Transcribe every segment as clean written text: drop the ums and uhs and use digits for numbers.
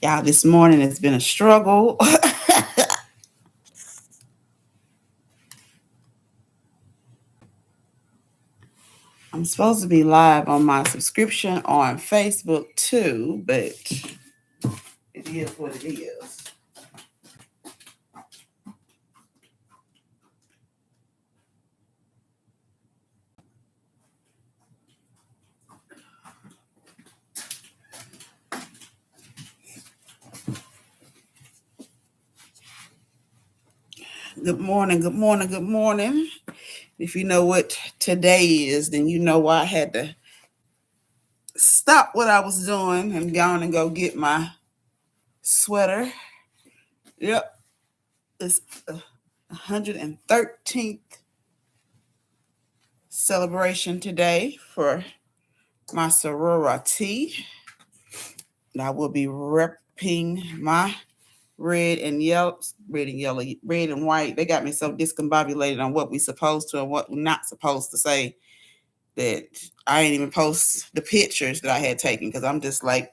Y'all, this morning has been a struggle. I'm supposed to be live on my subscription on Facebook too, but it is what it is. Good morning, good morning, good morning. If you know what today is, then you know why I had to stop what I was doing and go on and go get my sweater. Yep, it's 113th celebration today for my sorority. I will be repping my red and yellow, red and white. They got me so discombobulated on what we supposed to and what we're not supposed to say that I ain't even post the pictures that I had taken because I'm just like,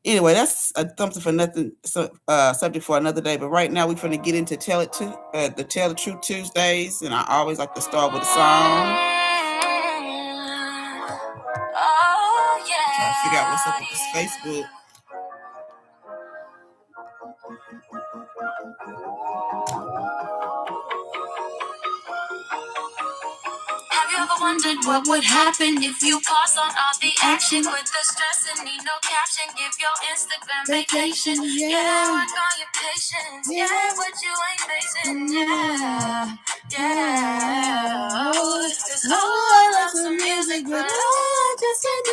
anyway, that's something for nothing. Subject for another day. But right now we're going to get into the Tell the Truth Tuesdays, and I always like to start with a song. Oh yeah. Try to figure out what's up with this Facebook. Have you ever wondered what would happen if you pause on all the action? With the stress and need no caption, give your Instagram vacation. Yeah, work on your patience. Yeah, what you ain't facing. Yeah. Cause I love some music, but I just can't do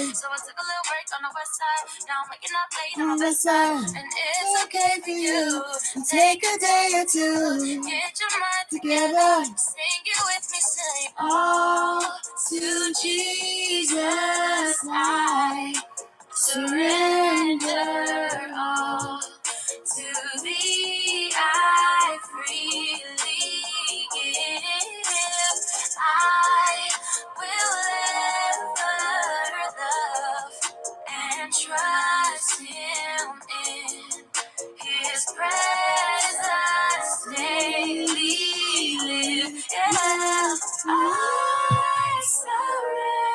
it. So I took a little break on the west side. Now I'm waking up late on the west side. And it's okay for you. Take a day or two. Get your mind together. Sing it with me, say, all to Jesus I surrender. All to thee I freely give. I will ever love and trust him in his presence daily live. Yeah, I surrender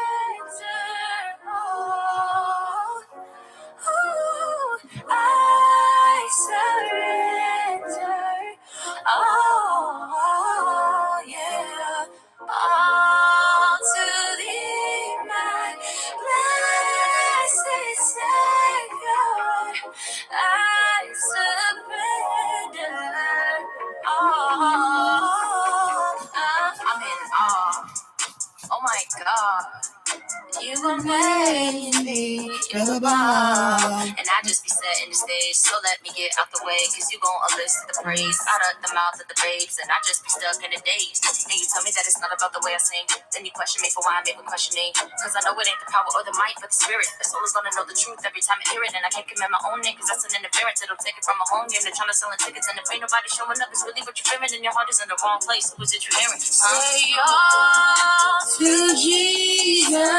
all. Ooh, I surrender all, yeah, all to thee, my blessed Savior. I surrender all. I'm in awe. Oh my God. You gon' make me feel above. And I just be setting the stage, so let me get out the way. Cause you gon' elicit the praise out of the mouth of the babes. And I just be stuck in the daze. And you tell me that it's not about the way I sing. Then you question me for why I'm even questioning. Cause I know it ain't the power or the might, but the spirit. The soul is gonna know the truth every time I hear it. And I can't commit my own name, cause that's an interference. It'll take it from a home game. They're trying to sell tickets. And if ain't nobody showing up, it's really what you're feeling. And your heart is in the wrong place. Who is it you're hearing? Say all to Jesus.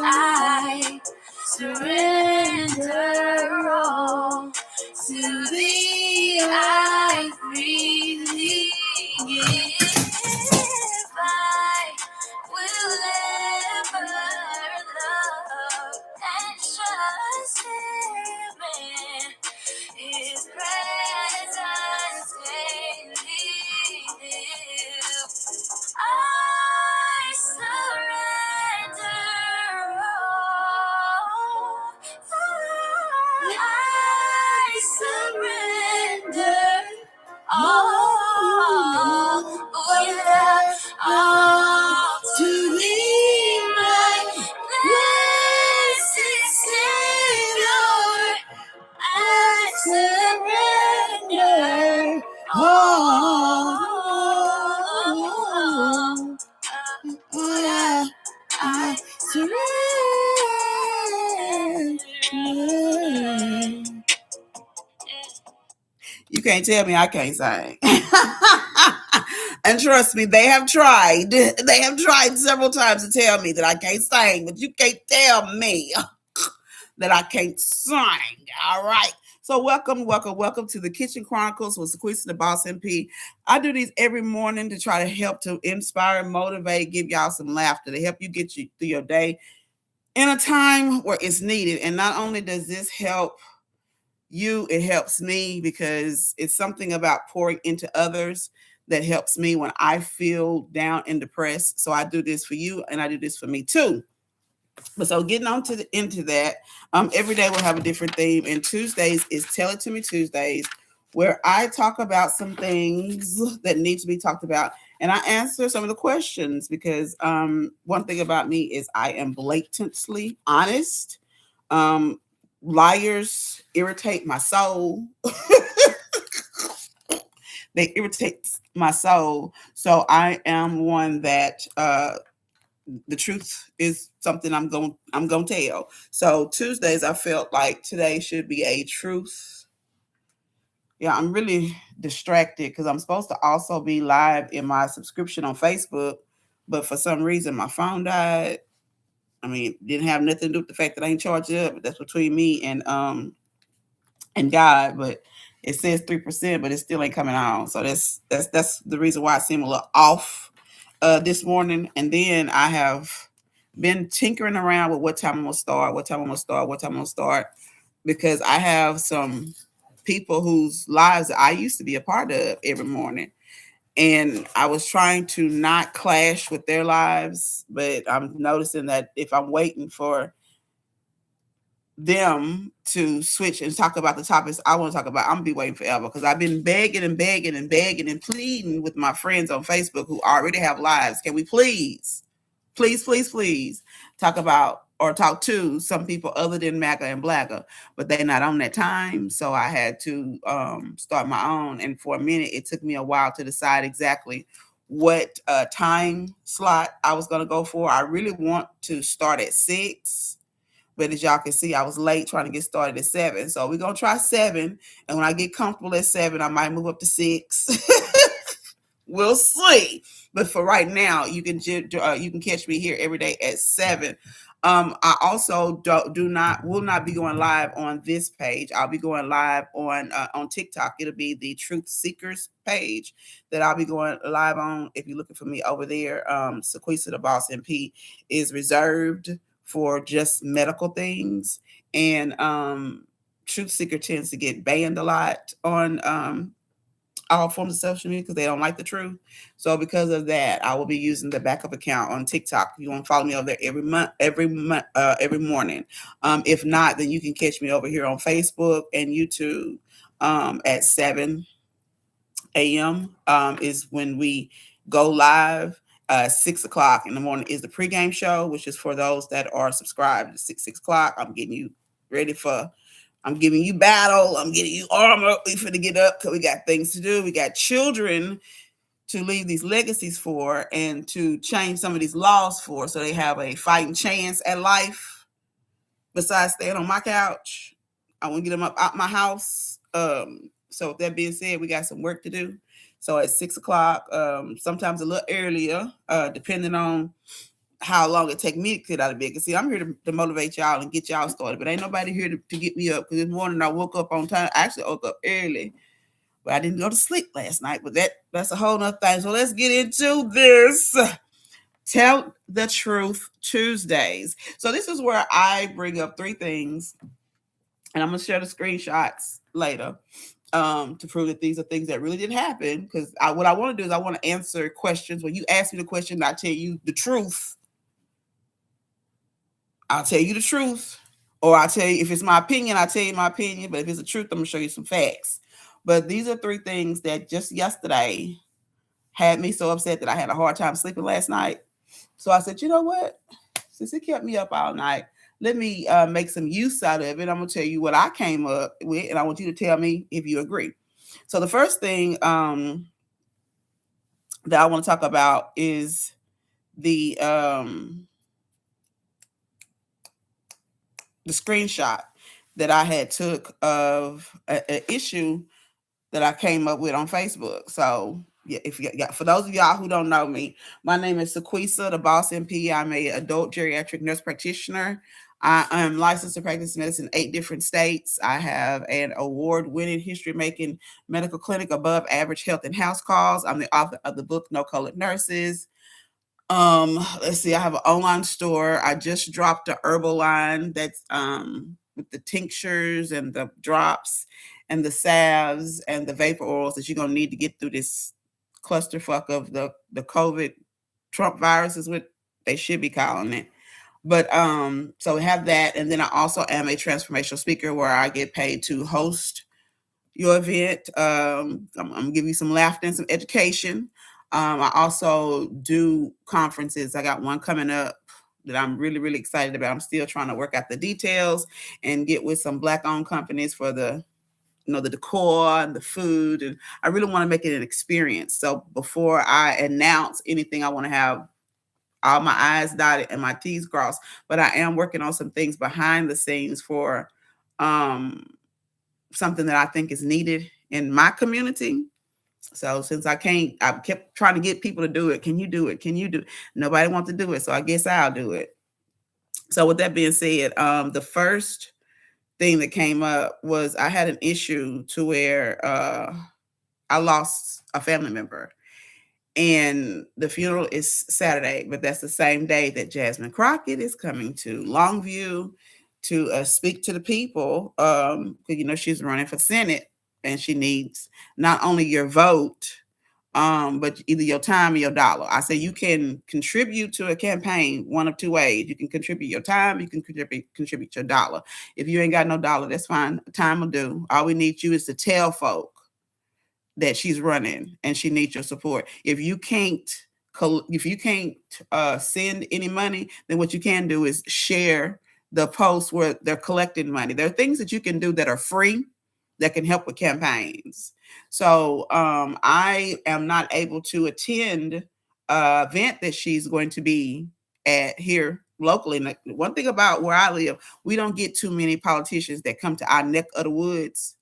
I surrender all to thee. I freely give. I will ever love and trust him in his presence daily live. I surrender all. I surrender all. Oh yeah, all to thee, my blessed Savior. I surrender all. Oh yeah, I surrender. You can't tell me I can't sing. And trust me, they have tried. They have tried several times to tell me that I can't sing, but you can't tell me that I can't sing. All right. So welcome to the Kitchen Chronicles with Sequisa the Boss MP. I do these every morning to try to help to inspire, motivate, give y'all some laughter to help you get you through your day in a time where it's needed. And not only does this help you, it helps me because it's something about pouring into others that helps me when I feel down and depressed. So I do this for you and I do this for me too. But so getting on to into that, every day we'll have a different theme. And Tuesdays is Tell It to Me Tuesdays, where I talk about some things that need to be talked about, and I answer some of the questions because one thing about me is I am blatantly honest. Um, Liars irritate my soul. They irritate my soul. So I am one that the truth is something I'm going to tell. So Tuesdays I felt like today should be a truth. Yeah, I'm really distracted cuz I'm supposed to also be live in my subscription on Facebook, but for some reason my phone died. I mean, didn't have nothing to do with the fact that I ain't charged up, but that's between me and God, but it says 3%, but it still ain't coming on. So that's the reason why I seem a little off this morning. And then I have been tinkering around with what time I'm gonna start, what time I'm gonna start, what time I'm gonna start, because I have some people whose lives I used to be a part of every morning. And I was trying to not clash with their lives, but I'm noticing that if I'm waiting for them to switch and talk about the topics I want to talk about, I'm gonna be waiting forever because I've been begging and begging and begging and pleading with my friends on Facebook who already have lives. Can we please talk about or talk to some people other than MAGA and Blagger, but they're not on that time. So I had to start my own. And for a minute, it took me a while to decide exactly what time slot I was going to go for. I really want to start at 6, but as y'all can see, I was late trying to get started at 7. So we're going to try 7. And when I get comfortable at 7, I might move up to 6. We'll see. But for right now, you can catch me here every day at 7. I also will not be going live on this page. I'll be going live on TikTok. It'll be the Truth Seekers page that I'll be going live on. If you're looking for me over there, Sequisa the Boss MP is reserved for just medical things, and Truth Seeker tends to get banned a lot on all forms of social media because they don't like the truth. So because of that, I will be using the backup account on TikTok. You want to follow me over there every morning. If not, then you can catch me over here on Facebook and YouTube at 7 a.m. Is when we go live. 6 o'clock in the morning is the pregame show, which is for those that are subscribed. 6 o'clock. Ready for I'm giving you battle. I'm getting you armor. We finna get up because we got things to do. We got children to leave these legacies for and to change some of these laws for so they have a fighting chance at life besides staying on my couch. I want to get them up out my house. So with that being said, we got some work to do. So at 6 o'clock, sometimes a little earlier, depending on how long it take me to get out of bed. Cause see, I'm here to motivate y'all and get y'all started, but ain't nobody here to get me up. Cause this morning I woke up on time. I actually woke up early, but I didn't go to sleep last night. But that's a whole nother thing. So let's get into this. Tell the Truth Tuesdays. So this is where I bring up 3 things, and I'm gonna share the screenshots later to prove that these are things that really did happen. Because what I want to do is I want to answer questions. When you ask me the question, I tell you the truth. I'll tell you the truth. Or I'll tell you, if it's my opinion, I'll tell you my opinion. But if it's the truth, I'm going to show you some facts. But these are 3 things that just yesterday had me so upset that I had a hard time sleeping last night. So I said, you know what? Since it kept me up all night, let me make some use out of it. I'm going to tell you what I came up with, and I want you to tell me if you agree. So the first thing that I want to talk about is the screenshot that I had took of an issue that I came up with on Facebook. So yeah, for those of y'all who don't know me, my name is Sequisa, the Boss MP. I'm a adult geriatric nurse practitioner. I am licensed to practice medicine in 8 different states. I have an award-winning history-making medical clinic, above average health and house calls. I'm the author of the book No Colored Nurses. Let's see, I have an online store. I just dropped a herbal line that's with the tinctures and the drops and the salves and the vapor oils that you're gonna need to get through this clusterfuck of the COVID Trump virus is what they should be calling it. But so we have that, and then I also am a transformational speaker where I get paid to host your event. I'm gonna give you some laughter and some education. I also do conferences. I got one coming up that I'm really, really excited about. I'm still trying to work out the details and get with some Black-owned companies for the decor and the food, and I really want to make it an experience. So before I announce anything, I want to have all my I's dotted and my T's crossed. But I am working on some things behind the scenes for um, something that I think is needed in my community. So since I kept trying to get people to do it. Can you do it? Can you do it? Nobody wants to do it. So I guess I'll do it. So with that being said, the first thing that came up was I had an issue to where I lost a family member. And the funeral is Saturday, but that's the same day that Jasmine Crockett is coming to Longview to speak to the people. Because she's running for Senate, and she needs not only your vote, but either your time or your dollar. I say you can contribute to a campaign one of two ways. You can contribute your time, you can contribute your dollar. If you ain't got no dollar, that's fine. Time will do. All we need you is to tell folk that she's running and she needs your support. If you can't send any money, then what you can do is share the posts where they're collecting money. There are things that you can do that are free that can help with campaigns. So I am not able to attend an event that she's going to be at here locally. And one thing about where I live, we don't get too many politicians that come to our neck of the woods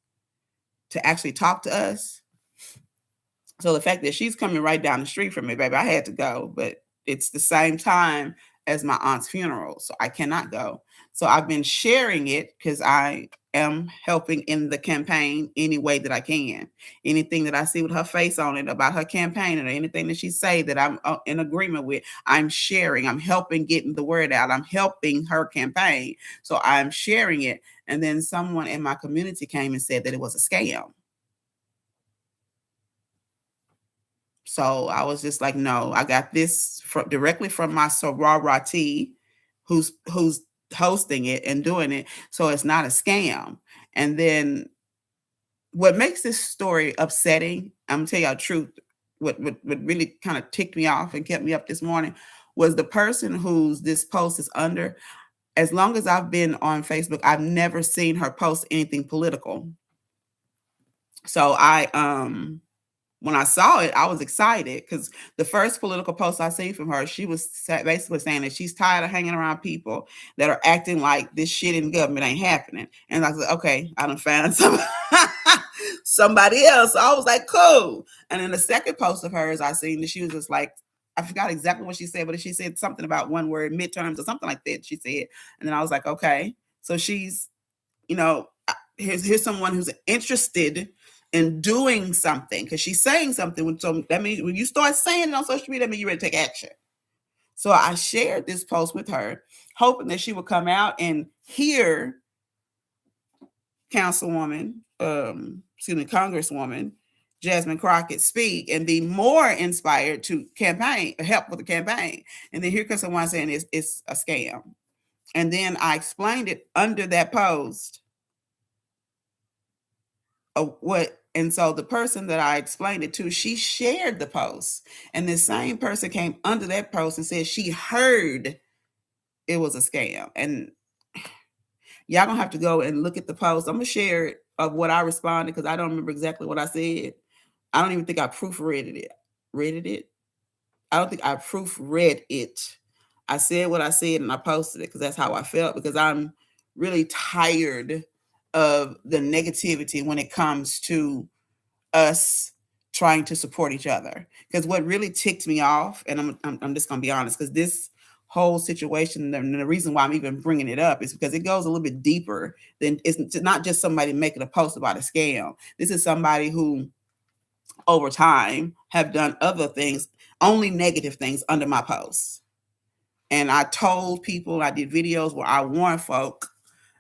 to actually talk to us. So the fact that she's coming right down the street from me, baby, I had to go, but it's the same time as my aunt's funeral, so I cannot go. So I've been sharing it because I am helping in the campaign any way that I can. Anything that I see with her face on it about her campaign or anything that she say that I'm in agreement with, I'm sharing. I'm helping getting the word out. I'm helping her campaign. So I'm sharing it. And then someone in my community came and said that it was a scam. So I was just like, no, I got this directly from my sorority who's hosting it and doing it. So it's not a scam. And then what makes this story upsetting, I'm gonna tell y'all the truth, what really kind of ticked me off and kept me up this morning was the person whose this post is under. As long as I've been on Facebook, I've never seen her post anything political. So when I saw it, I was excited because the first political post I see from her, she was basically saying that she's tired of hanging around people that are acting like this shit in government ain't happening. And I was like, okay, I done found somebody else. So I was like, cool. And then the second post of hers, I seen that she was just like, I forgot exactly what she said, but she said something about one word, midterms or something like that. She said, and then I was like, okay, so she's, here's someone who's interested in doing something because she's saying something. So that means when you start saying it on social media, that means you're ready to take action. So I shared this post with her, hoping that she would come out and hear Congresswoman Jasmine Crockett speak and be more inspired to help with the campaign. And then here comes someone saying it's a scam. And then I explained it under that post of what. And so the person that I explained it to, she shared the post. And the same person came under that post and said she heard it was a scam. And y'all gonna have to go and look at the post. I'm gonna share it of what I responded because I don't remember exactly what I said. I don't even think I proofread it. Read it. I don't think I proofread it. I said what I said and I posted it because that's how I felt, because I'm really tired of the negativity when it comes to us trying to support each other. Because what really ticked me off, and I'm just gonna be honest, because this whole situation, and the reason why I'm even bringing it up is because it goes a little bit deeper than it's not just somebody making a post about a scam. This is somebody who over time have done other things, only negative things under my posts. And I told people, I did videos where I warned folk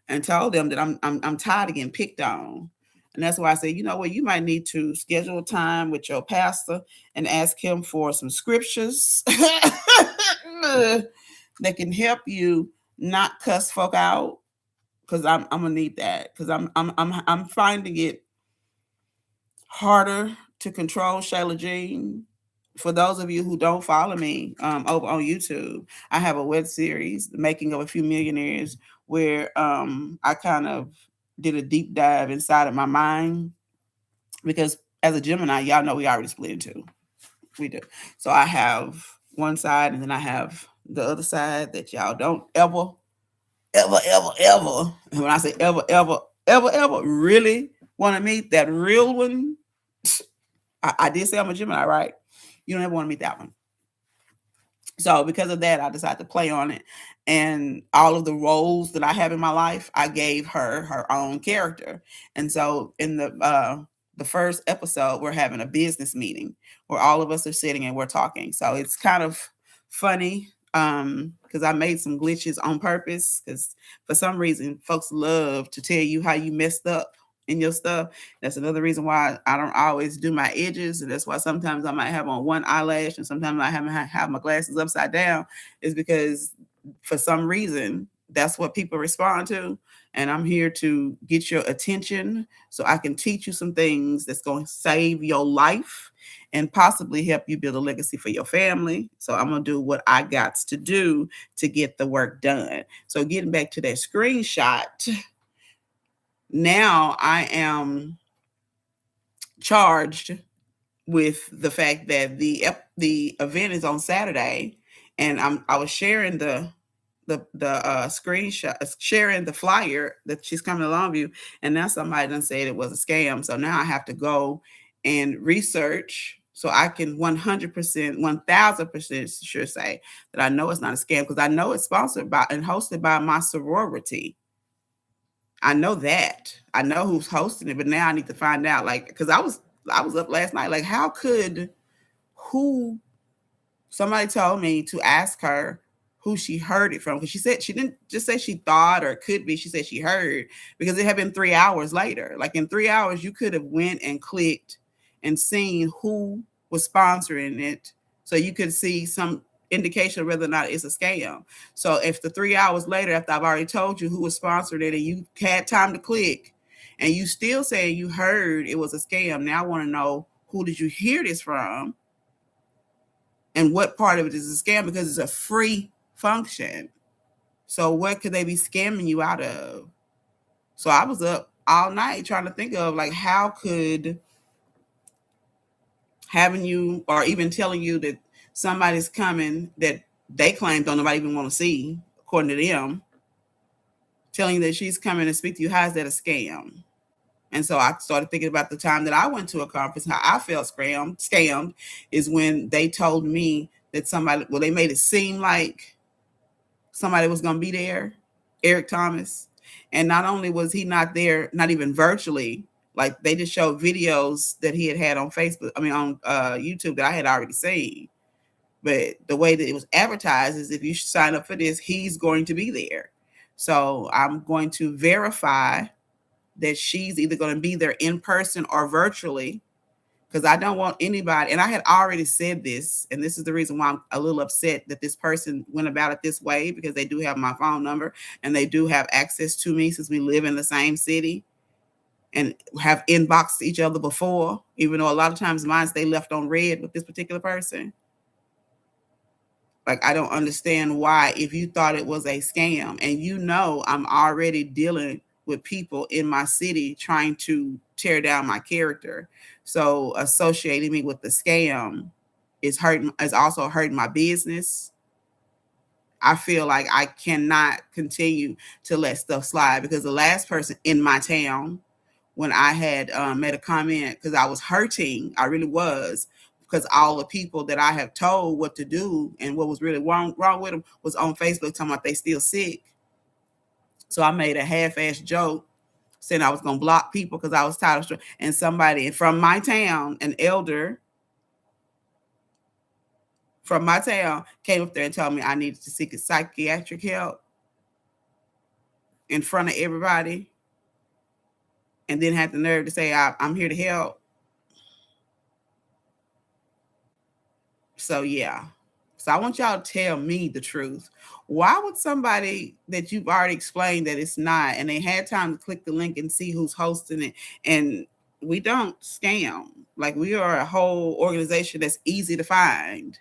and told them that I'm tired of getting picked on. And that's why I say, you know what, you might need to schedule a time with your pastor and ask him for some scriptures that can help you not cuss folk out. Cause I'm gonna need that. Cause I'm finding it harder to control Shayla Jean. For those of you who don't follow me over on YouTube, I have a web series, The Making of a Few Millionaires, where I kind of did a deep dive inside of my mind. Because as a Gemini, y'all know we already split in two. We do. So I have one side, and then I have the other side that y'all don't ever. And when I say ever, really want to meet that real one, I did say I'm a Gemini, right? You don't ever want to meet that one. So because of that, I decided to play on it. And all of the roles that I have in my life, I gave her her own character. And so in the first episode, we're having a business meeting where all of us are sitting and we're talking. So it's kind of funny because I made some glitches on purpose because for some reason folks love to tell you how you messed up in your stuff. That's another reason why I don't always do my edges, and that's why sometimes I might have on one eyelash and sometimes I have my glasses upside down, is because for some reason that's what people respond to. And I'm here to get your attention so I can teach you some things that's going to save your life and possibly help you build a legacy for your family. So I'm going to do what I got to do to get the work done. So getting back to that screenshot, now I am charged with the fact that the event is on Saturday, and I was sharing the screenshot, sharing the flyer that she's coming to Longview, and now somebody done said it was a scam. So now I have to go and research so I can 100%, 1000% sure say that I know it's not a scam, because I know it's sponsored by and hosted by my sorority. I know that. I know who's hosting it, but now I need to find out. Like, because I was up last night. Like, how could who? Somebody told me to ask her who she heard it from, because she said she didn't just say she thought or could be. She said she heard, because it had been 3 hours later. Like in 3 hours, you could have went and clicked and seen who was sponsoring it, so you could see some indication of whether or not it's a scam. So if the 3 hours later, after I've already told you who was sponsoring it, and you had time to click, and you still saying you heard it was a scam, now I want to know, who did you hear this from? And what part of it is a scam? Because it's a free function. So what could they be scamming you out of? So I was up all night trying to think of, like, how could having you, or even telling you that somebody's coming that they claim don't nobody even want to see, according to them, telling you that she's coming to speak to you, how is that a scam? And so I started thinking about the time that I went to a conference, how I felt scammed is when they told me that somebody, well, they made it seem like somebody was going to be there, Eric Thomas. And not only was he not there, not even virtually, like they just showed videos that he had on Facebook, on YouTube, that I had already seen. But the way that it was advertised is, if you sign up for this, he's going to be there. So I'm going to verify that she's either going to be there in person or virtually, because I don't want anybody. And I had already said this, and this is the reason why I'm a little upset that this person went about it this way, because they do have my phone number and they do have access to me, since we live in the same city and have inboxed each other before, even though a lot of times mine stay left on red with this particular person. Like, I don't understand why, if you thought it was a scam, and I'm already dealing with people in my city trying to tear down my character. So associating me with the scam is also hurting my business. I feel like I cannot continue to let stuff slide, because the last person in my town, when I had made a comment, because I was hurting, I really was, because all the people that I have told what to do and what was really wrong with them was on Facebook talking about they still sick. So I made a half-assed joke saying I was going to block people because I was tired of and somebody from my town, an elder from my town, came up there and told me I needed to seek a psychiatric help in front of everybody, and then had the nerve to say I'm here to help. So yeah. So I want y'all to tell me the truth. Why would somebody that you've already explained that it's not, and they had time to click the link and see who's hosting it, and we don't scam. Like, we are a whole organization that's easy to find.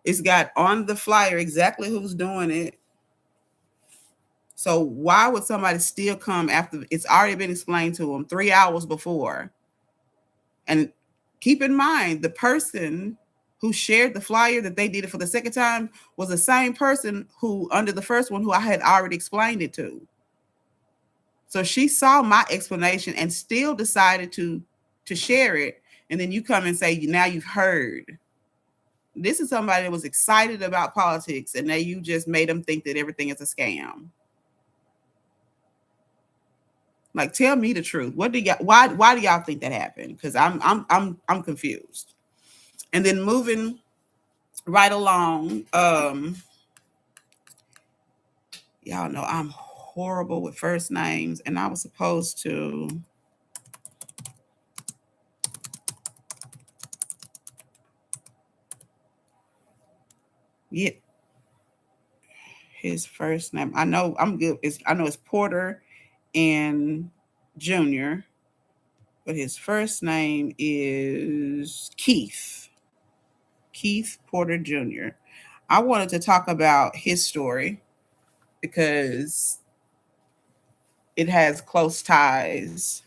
It's got on the flyer exactly who's doing it. So why would somebody still come after it's already been explained to them 3 hours before? And keep in mind, the person who shared the flyer that they did it for the second time was the same person who, under the first one, who I had already explained it to. So she saw my explanation and still decided to share it. And then you come and say, now you've heard. This is somebody that was excited about politics, and now you just made them think that everything is a scam. Like, tell me the truth. What do y'all? Why do y'all think that happened? Because I'm confused. And then moving right along, y'all know I'm horrible with first names, and I was supposed to get his first name. I know I'm good. I know it's Porter and Junior, but his first name is Keith. Keith Porter Jr. I wanted to talk about his story because it has close ties.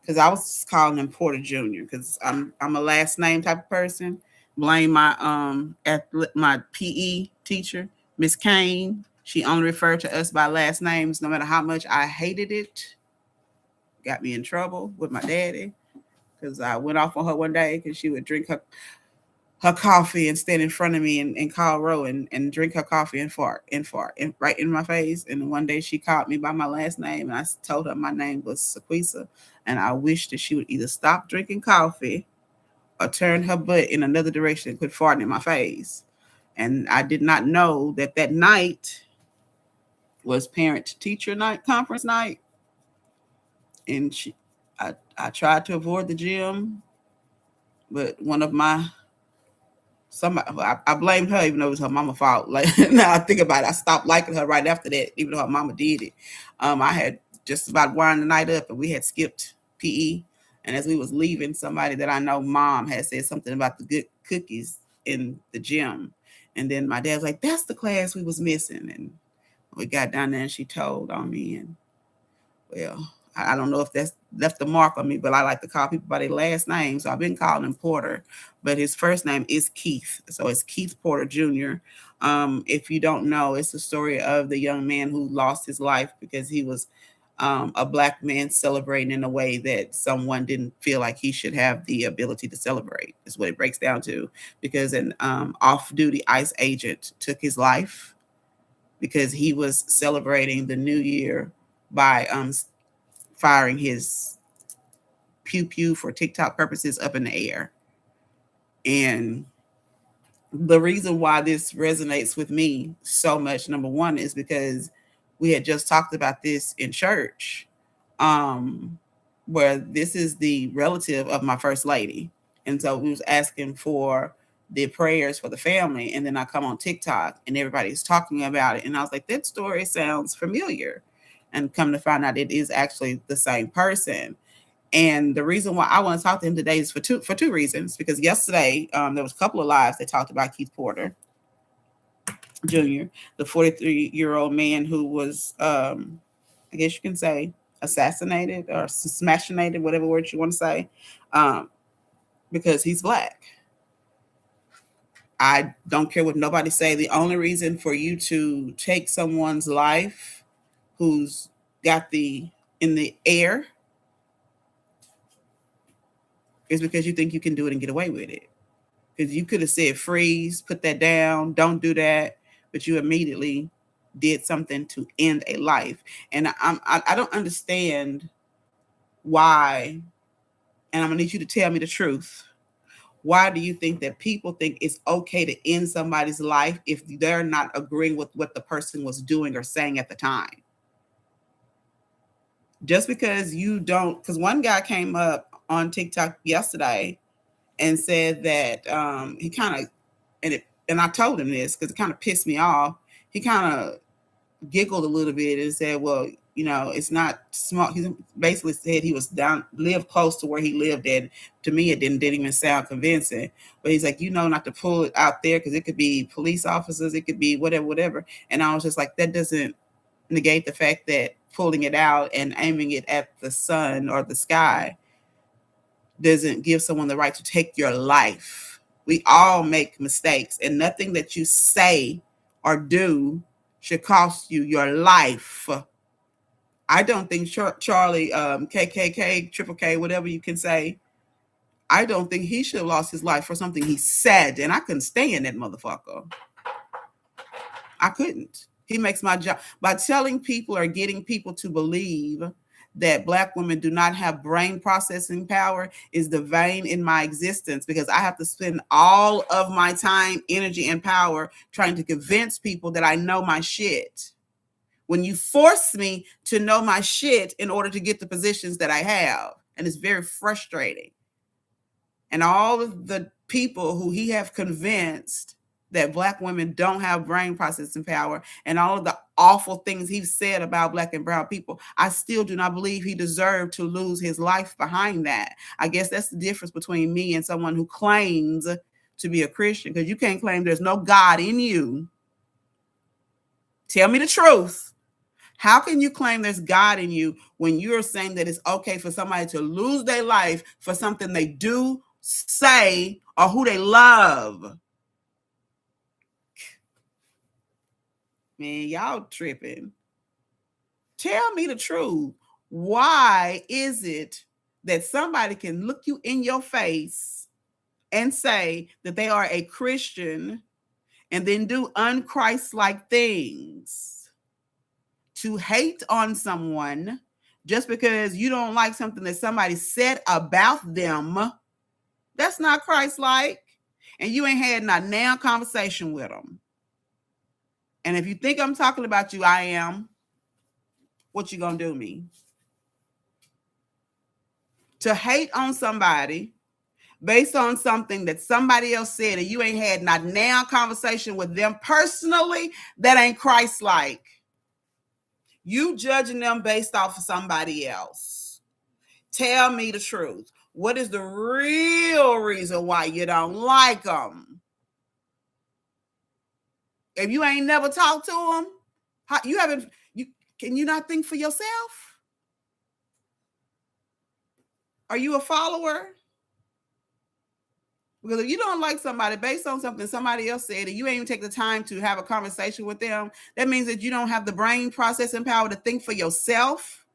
Because I was calling him Porter Jr. because I'm a last name type of person. Blame my PE teacher, Miss Kane. She only referred to us by last names, no matter how much I hated it. Got me in trouble with my daddy because I went off on her one day because she would drink her coffee and stand in front of me and call Ro and drink her coffee and fart right in my face. And one day she called me by my last name, and I told her my name was Sequisa, and I wished that she would either stop drinking coffee or turn her butt in another direction and quit farting in my face. And I did not know that night was parent teacher night, conference night. And I tried to avoid the gym, but one of my somebody I blamed her even though it was her mama's fault. Like, now I think about it, I stopped liking her right after that, even though her mama did it. I had just about wound the night up, and we had skipped PE. And as we was leaving, somebody that I know, mom, had said something about the good cookies in the gym. And then my dad was like, "That's the class we was missing." And we got down there, and she told on me, and well, I don't know if that's left the mark on me, but I like to call people by their last name. So I've been calling him Porter, but his first name is Keith. So it's Keith Porter Jr. If you don't know, it's the story of the young man who lost his life because he was a Black man celebrating in a way that someone didn't feel like he should have the ability to celebrate, is what it breaks down to. Because an off-duty ICE agent took his life because he was celebrating the new year by firing his pew pew for TikTok purposes up in the air. And the reason why this resonates with me so much, number one, is because we had just talked about this in church, where this is the relative of my first lady. And so we was asking for the prayers for the family. And then I come on TikTok and everybody's talking about it. And I was like, that story sounds familiar. And come to find out it is actually the same person. And the reason why I want to talk to him today is for two reasons. Because yesterday there was a couple of lives that talked about Keith Porter Jr., the 43-year-old man who was, I guess you can say, assassinated or smashinated, whatever word you want to say, because he's Black. I don't care what nobody say. The only reason for you to take someone's life who's got in the air It's because you think you can do it and get away with it. Because you could have said freeze, put that down, don't do that, but you immediately did something to end a life. And I don't understand why, and I'm gonna need you to tell me the truth. Why do you think that people think it's okay to end somebody's life if they're not agreeing with what the person was doing or saying at the time? Just because you don't, because one guy came up on TikTok yesterday and said that he kind of, and I told him this because it kind of pissed me off. He kind of giggled a little bit and said, "Well, it's not smart." He basically said he was lived close to where he lived at. To me, it didn't even sound convincing. But he's like, not to pull it out there because it could be police officers, it could be whatever, whatever. And I was just like, that doesn't negate the fact that pulling it out and aiming it at the sun or the sky doesn't give someone the right to take your life. We all make mistakes, and nothing that you say or do should cost you your life. I don't think Charlie, KKK, Triple K, whatever you can say, I don't think he should have lost his life for something he said, and I couldn't stand that motherfucker. I couldn't. He makes my job by telling people or getting people to believe that Black women do not have brain processing power is the vein in my existence, because I have to spend all of my time, energy, and power trying to convince people that I know my shit. When you force me to know my shit in order to get the positions that I have, and it's very frustrating. And all of the people who he have convinced that Black women don't have brain processing power, and all of the awful things he's said about Black and brown people, I still do not believe he deserved to lose his life behind that. I guess that's the difference between me and someone who claims to be a Christian, because you can't claim there's no God in you. Tell me the truth. How can you claim there's God in you when you're saying that it's okay for somebody to lose their life for something they do, say, or who they love? Man, y'all tripping. Tell me the truth. Why is it that somebody can look you in your face and say that they are a Christian and then do unchristlike things? To hate on someone just because you don't like something that somebody said about them, that's not Christ-like. And you ain't had not now conversation with them. And if you think I'm talking about you, I am. What you gonna do me? To hate on somebody based on something that somebody else said and you ain't had not now conversation with them personally, that ain't Christ-like. You judging them based off of somebody else. Tell me the truth. What is the real reason why you don't like them? If you ain't never talked to them, can you not think for yourself? Are you a follower? Because if you don't like somebody based on something somebody else said and you ain't even take the time to have a conversation with them, that means that you don't have the brain processing power to think for yourself.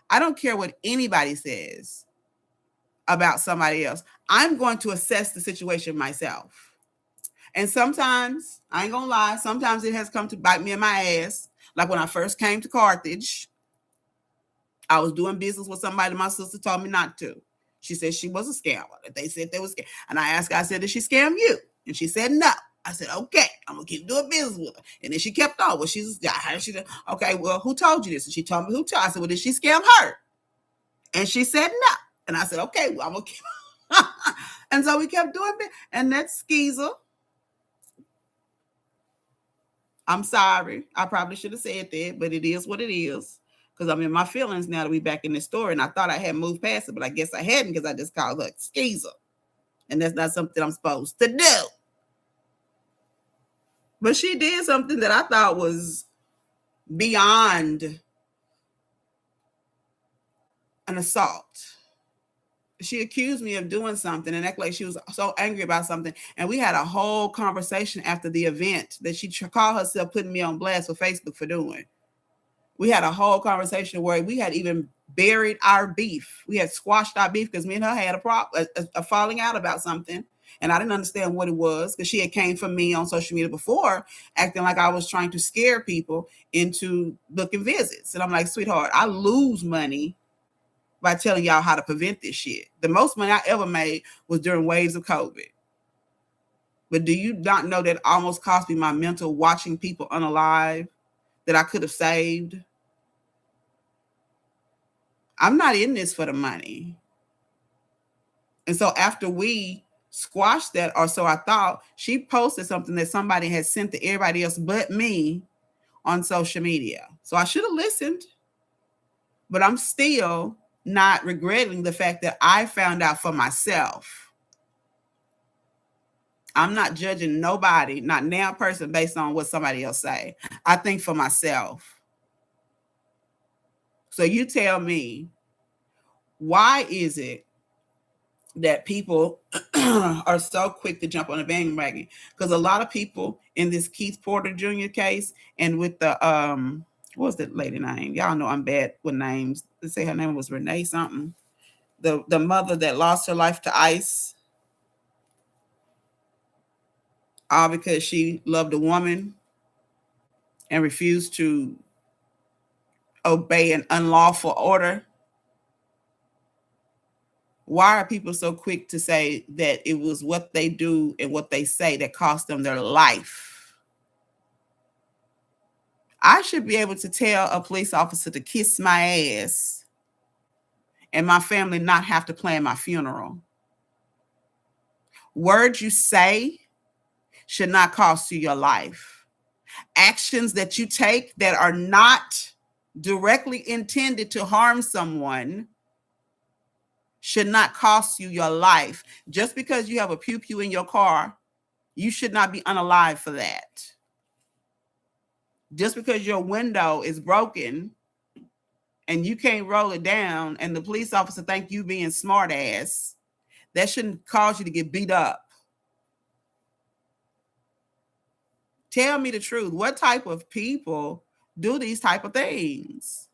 I don't care what anybody says about somebody else. I'm going to assess the situation myself. And sometimes, I ain't gonna lie, sometimes it has come to bite me in my ass. Like when I first came to Carthage, I was doing business with somebody my sister told me not to. She said she was a scammer. They said they was scam. And I asked her, I said, did she scam you? And she said no. I said, okay, I'm gonna keep doing business with her. And then she kept on. Well, okay, well, who told you this? And she told me who told. I said, well, did she scam her? And she said no. And I said, okay, well, I'm gonna keep and so we kept doing it. And that skeezer, I'm sorry. I probably should have said that, but it is what it is. Because I'm in my feelings now that we back in this story. And I thought I had moved past it, but I guess I hadn't, because I just called her skeezer. And that's not something I'm supposed to do. But she did something that I thought was beyond an assault. She accused me of doing something and acted like she was so angry about something. And we had a whole conversation after the event that she called herself putting me on blast for Facebook for doing. We had a whole conversation where we had even buried our beef. We had squashed our beef because me and her had a falling out about something, and I didn't understand what it was because she had came from me on social media before, acting like I was trying to scare people into booking visits. And I'm like, sweetheart, I lose money by telling y'all how to prevent this shit. The most money I ever made was during waves of COVID. But do you not know that almost cost me my mental watching people unalive that I could have saved? I'm not in this for the money. And so after we squashed that, or so I thought, she posted something that somebody had sent to everybody else but me on social media. So I should have listened, but I'm still not regretting the fact that I found out for myself. I'm not judging nobody, not now person, based on what somebody else say. I think for myself. So you tell me, why is it that people are so quick to jump on the bandwagon? Because a lot of people in this Keith Porter Jr. case, and with the what was that lady name? Y'all know I'm bad with names. Let's say her name was Renee something. The mother that lost her life to ICE, all because she loved a woman and refused to obey an unlawful order. Why are people so quick to say that it was what they do and what they say that cost them their life? I should be able to tell a police officer to kiss my ass and my family not have to plan my funeral. Words you say should not cost you your life. Actions that you take that are not directly intended to harm someone should not cost you your life. Just because you have a pew pew in your car, you should not be unalive for that. Just because your window is broken and you can't roll it down and the police officer think you being smart ass, that shouldn't cause you to get beat up. Tell me the truth. What type of people do these type of things?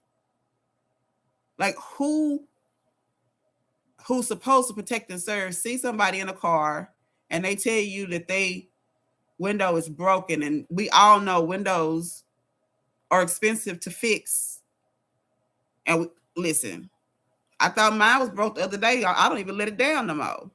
Like who's supposed to protect and serve see somebody in a car and they tell you that they window is broken, and we all know windows are expensive to fix. And listen, I thought mine was broke the other day. I don't even let it down no more.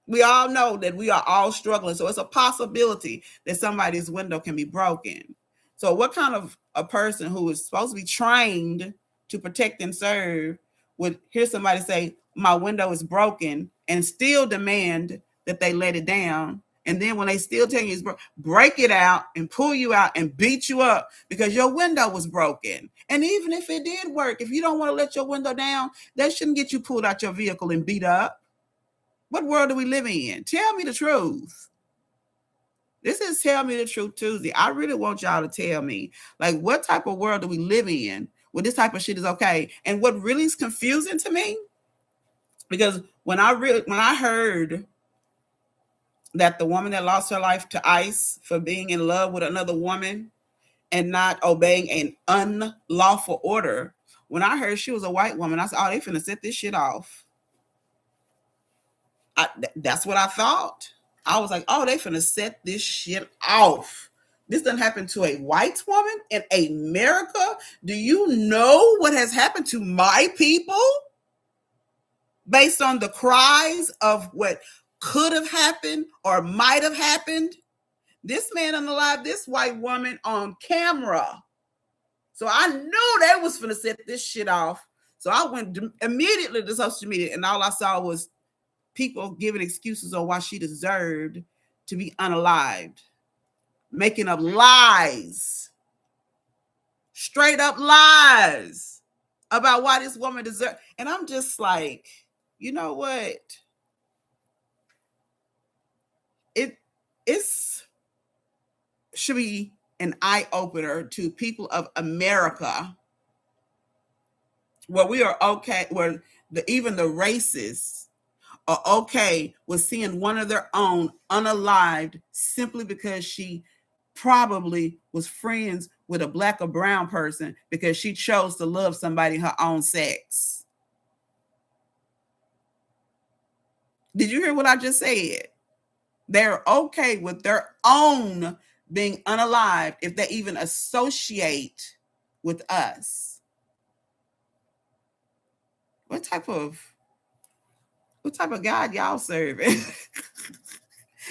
We all know that we are all struggling. So it's a possibility that somebody's window can be broken. So what kind of a person who is supposed to be trained to protect and serve would hear somebody say, my window is broken, and still demand that they let it down? And then when they still tell you it's break it out and pull you out and beat you up because your window was broken. And even if it did work, if you don't want to let your window down, that shouldn't get you pulled out your vehicle and beat up. What world are we living in? Tell me the truth. This is Tell Me the Truth Tuesday. I really want y'all to tell me, like, what type of world are we living in where this type of shit is okay? And what really is confusing to me, because when I heard that the woman that lost her life to ICE for being in love with another woman and not obeying an unlawful order, when I heard she was a white woman, I said, oh, they finna set this shit off. That's what I thought. I was like, oh, they finna set this shit off. This doesn't happen to a white woman in America. Do you know what has happened to my people based on the cries of what could have happened or might have happened? This man unalive this white woman on camera. So I knew they was finna set this shit off. So I went immediately to social media, and all I saw was people giving excuses on why she deserved to be unalived, making up lies, straight up lies about why this woman deserved. And I'm just like, you know what? It's should be an eye opener to people of America, where we are okay, where even the racists are okay with seeing one of their own unalived simply because she probably was friends with a black or brown person because she chose to love somebody her own sex. Did you hear what I just said? They're okay with their own being unalived if they even associate with us. What type of God y'all serving?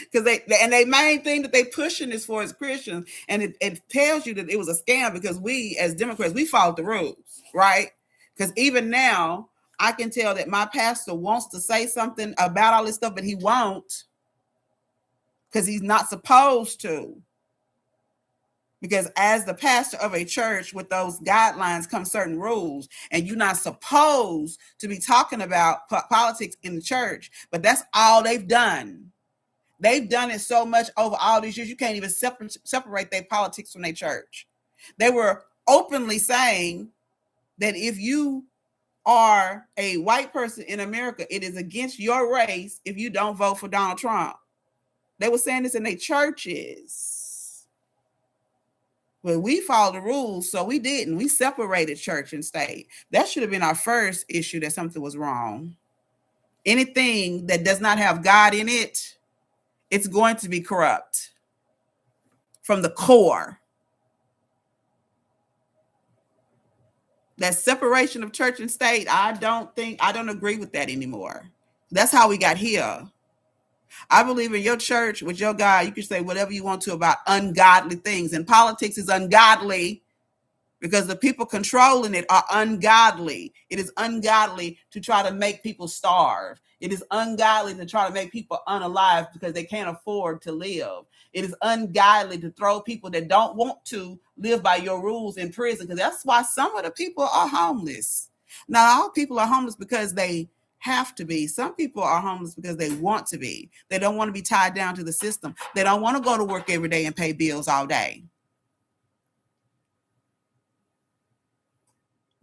Because they main thing that they pushing is for as Christians, and it tells you that it was a scam because we as Democrats we followed the rules, right? Because even now I can tell that my pastor wants to say something about all this stuff, but he won't because he's not supposed to. Because as the pastor of a church with those guidelines come certain rules, and you're not supposed to be talking about politics in the church, but that's all they've done. They've done it so much over all these years, you can't even separate their politics from their church. They were openly saying that if you are a white person in America, it is against your race if you don't vote for Donald Trump. They were saying this in their churches. But we followed the rules, so we didn't. We separated church and state. That should have been our first issue, that something was wrong. Anything that does not have God in it, it's going to be corrupt from the core. That separation of church and state, I don't agree with that anymore. That's how we got here. I believe in your church with your God, you can say whatever you want to about ungodly things. And politics is ungodly because the people controlling it are ungodly. It is ungodly to try to make people starve. It is ungodly to try to make people unalive because they can't afford to live. It is ungodly to throw people that don't want to live by your rules in prison, because that's why some of the people are homeless. Not all people are homeless because they have to be. Some people are homeless because they want to be. They don't want to be tied down to the system. They don't want to go to work every day and pay bills all day.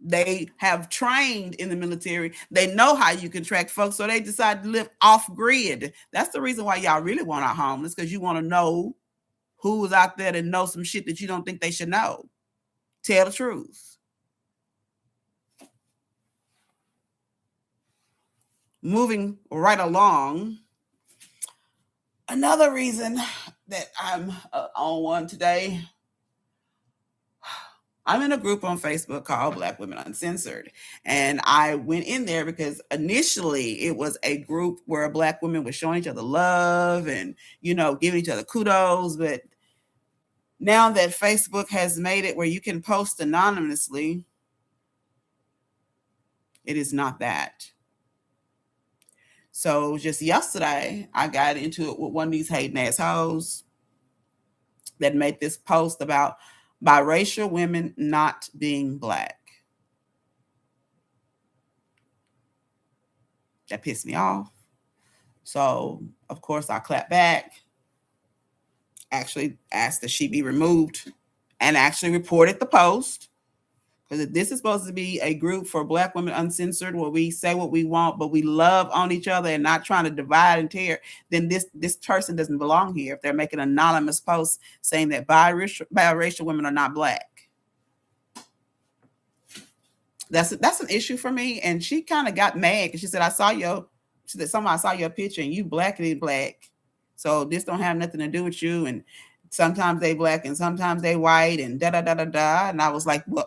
They have trained in the military. They know how you can track folks, so they decide to live off grid. That's the reason why y'all really want our homeless, because you want to know who's out there that knows some shit that you don't think they should know. Tell the truth. Moving right along, another reason that I'm on one today, I'm in a group on Facebook called Black Women Uncensored. And I went in there because initially it was a group where Black women were showing each other love and, giving each other kudos. But now that Facebook has made it where you can post anonymously, it is not that. So just yesterday, I got into it with one of these hating assholes that made this post about biracial women not being Black. That pissed me off. So, of course, I clapped back, actually asked that she be removed, and actually reported the post. Because if this is supposed to be a group for Black Women Uncensored, where we say what we want, but we love on each other and not trying to divide and tear, then this person doesn't belong here if they're making anonymous posts saying that biracial women are not Black. That's an issue for me. And she kind of got mad because she said, I saw your picture and you Black and Black. So this don't have nothing to do with you. And sometimes they Black and sometimes they white and da da da da da. And I was like, well,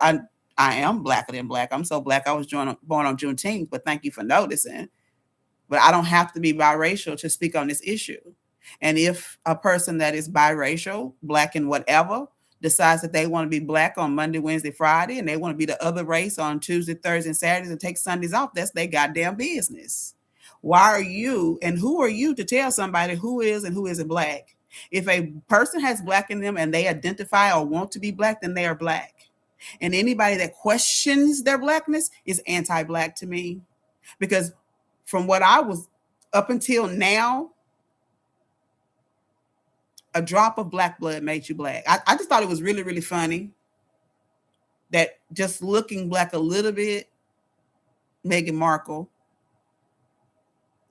I am blacker than Black. I'm so Black. I was born on Juneteenth, but thank you for noticing. But I don't have to be biracial to speak on this issue. And if a person that is biracial, Black and whatever, decides that they want to be Black on Monday, Wednesday, Friday, and they want to be the other race on Tuesday, Thursday, and Saturdays and take Sundays off, that's their goddamn business. Why are you and who are you to tell somebody who is and who isn't Black? If a person has Black in them and they identify or want to be Black, then they are Black. And anybody that questions their Blackness is anti-Black to me. Because from what I was up until now, a drop of Black blood made you Black. I just thought it was really, really funny that just looking Black a little bit, Meghan Markle,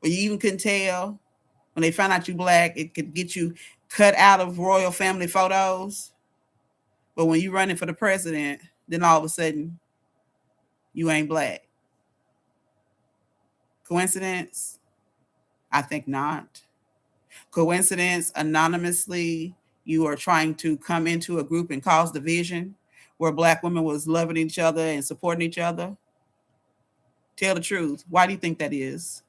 or you even couldn't tell when they found out you Black, it could get you cut out of royal family photos. But when you running for the president, then all of a sudden you ain't black. Coincidence? I think not. Coincidence, anonymously, you are trying to come into a group and cause division where black women was loving each other and supporting each other. Tell the truth. Why do you think that is?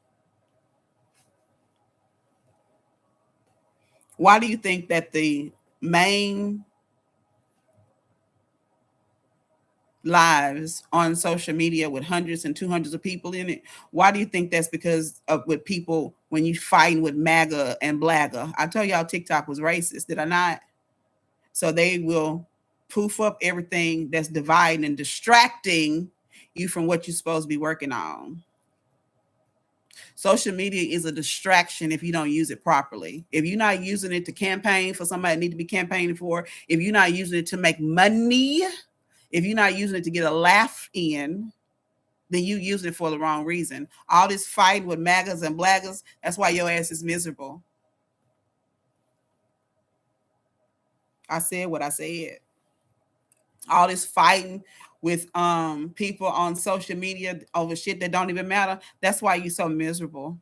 Why do you think that the main lives on social media with hundreds and 200s of people in it, why do you think that's? Because of with people, when you fighting with MAGA and blagger? I told y'all TikTok was racist, did I not? So they will poof up everything that's dividing and distracting you from what you're supposed to be working on. Social media is a distraction if you don't use it properly. If you're not using it to campaign for somebody that need to be campaigning for, if you're not using it to make money, if you're not using it to get a laugh in, then you using it for the wrong reason. All this fighting with MAGAs and blaggers, that's why your ass is miserable. I said what I said. All this fighting with people on social media over shit that don't even matter, that's why you're so miserable.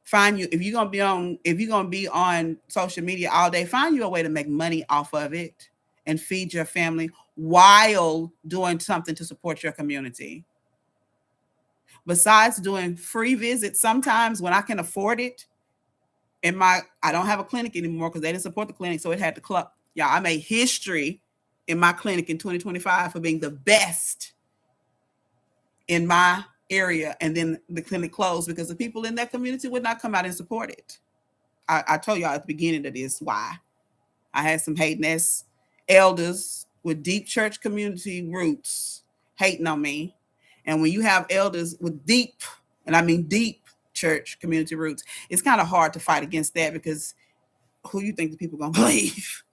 Find you, if you're gonna be on social media all day, find you a way to make money off of it and feed your family while doing something to support your community. Besides doing free visits, sometimes when I can afford it, I don't have a clinic anymore because they didn't support the clinic, so it had to club. Yeah, I made history in my clinic in 2025 for being the best in my area, and then the clinic closed because the people in that community would not come out and support it. I told y'all at the beginning of this why. I had some hating ass elders with deep church community roots hating on me. And when you have elders with deep, and I mean deep church community roots, it's kind of hard to fight against that because who you think the people gonna believe?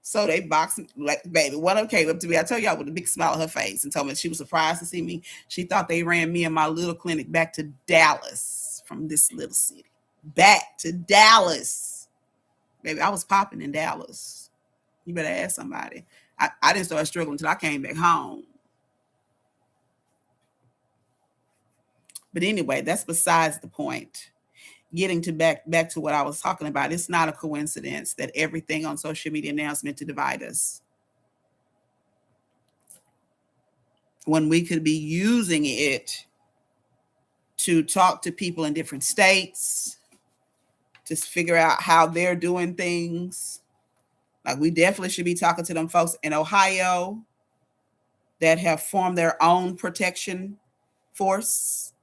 So they boxed like baby. One of them came up to me. I told y'all with a big smile on her face and told me she was surprised to see me. She thought they ran me and my little clinic back to Dallas from this little city. Back to Dallas. Baby, I was popping in Dallas. You better ask somebody. I didn't start struggling until I came back home. But anyway, that's besides the point. Getting to back to what I was talking about, it's not a coincidence that everything on social media now is meant to divide us. When we could be using it to talk to people in different states, to figure out how they're doing things. Like we definitely should be talking to them folks in Ohio that have formed their own protection force.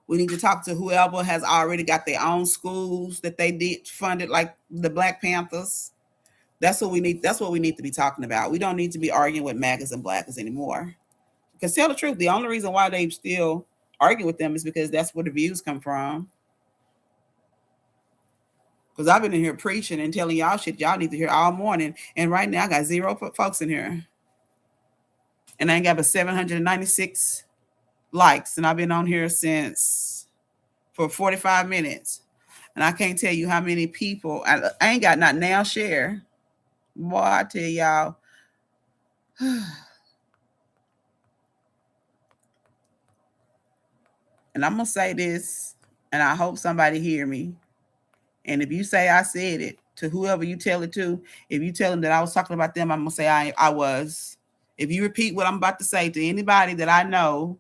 We need to talk to whoever has already got their own schools that they did funded, like the Black Panthers. That's what we need. That's what we need to be talking about. We don't need to be arguing with MAGAs and blackers anymore. Because tell the truth, the only reason why they still argue with them is because that's where the views come from. Because I've been in here preaching and telling y'all shit y'all need to hear all morning. And right now I got 0 folks in here. And I ain't got but 796 likes. And I've been on here for 45 minutes. And I can't tell you how many people, I ain't got not now share. Boy, I tell y'all. And I'm going to say this, and I hope somebody hear me. And if you say I said it to whoever you tell it to, if you tell them that I was talking about them, I'm going to say I was. If you repeat what I'm about to say to anybody that I know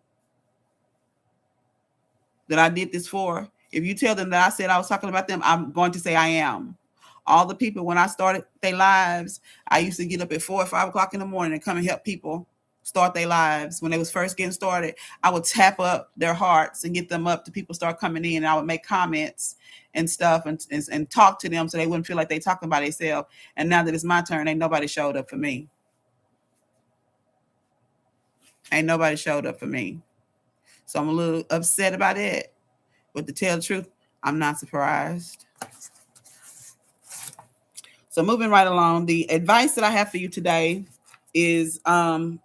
that I did this for, if you tell them that I said I was talking about them, I'm going to say I am. All the people, when I started their lives, I used to get up at 4 or 5 o'clock in the morning and come and help people start their lives. When they was first getting started, I would tap up their hearts and get them up to people start coming in. And I would make comments and stuff and talk to them so they wouldn't feel like they talking about themselves. And now that it's my turn, ain't nobody showed up for me. Ain't nobody showed up for me. So I'm a little upset about it. But to tell the truth, I'm not surprised. So moving right along, the advice that I have for you today is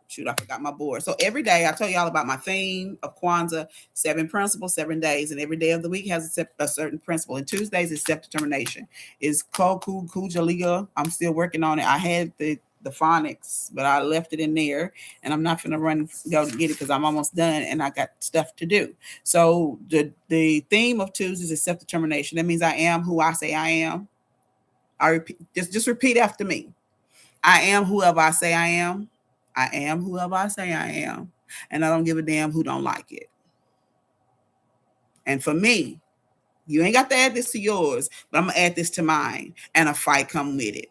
shoot, I forgot my board. So every day I tell y'all about my theme of Kwanzaa, 7 principles, 7 days, and every day of the week has a certain principle. And Tuesdays is self-determination. It's Koku Kujaliga. I'm still working on it. I had the phonics, but I left it in there, and I'm not gonna go get it because I'm almost done and I got stuff to do. So the theme of Tuesdays is self-determination. That means I am who I say I am. I repeat, just repeat after me. I am whoever I say I am. I am whoever I say I am. And I don't give a damn who don't like it. And for me, you ain't got to add this to yours, but I'm going to add this to mine. And a fight come with it.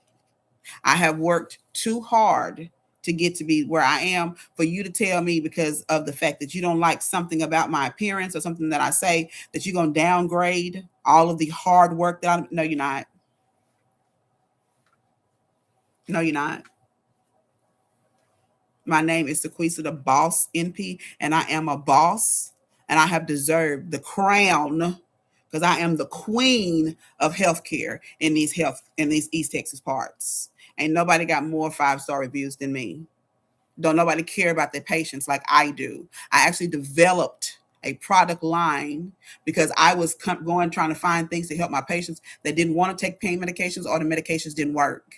I have worked too hard to get to be where I am for you to tell me because of the fact that you don't like something about my appearance or something that I say that you're going to downgrade all of the hard work that no, you're not. No, you're not. My name is Sequisa the Boss NP, and I am a boss, and I have deserved the crown because I am the queen of healthcare in these East Texas parts. Ain't nobody got more 5-star reviews than me. Don't nobody care about their patients like I do. I actually developed a product line because I was going trying to find things to help my patients that didn't want to take pain medications or the medications didn't work.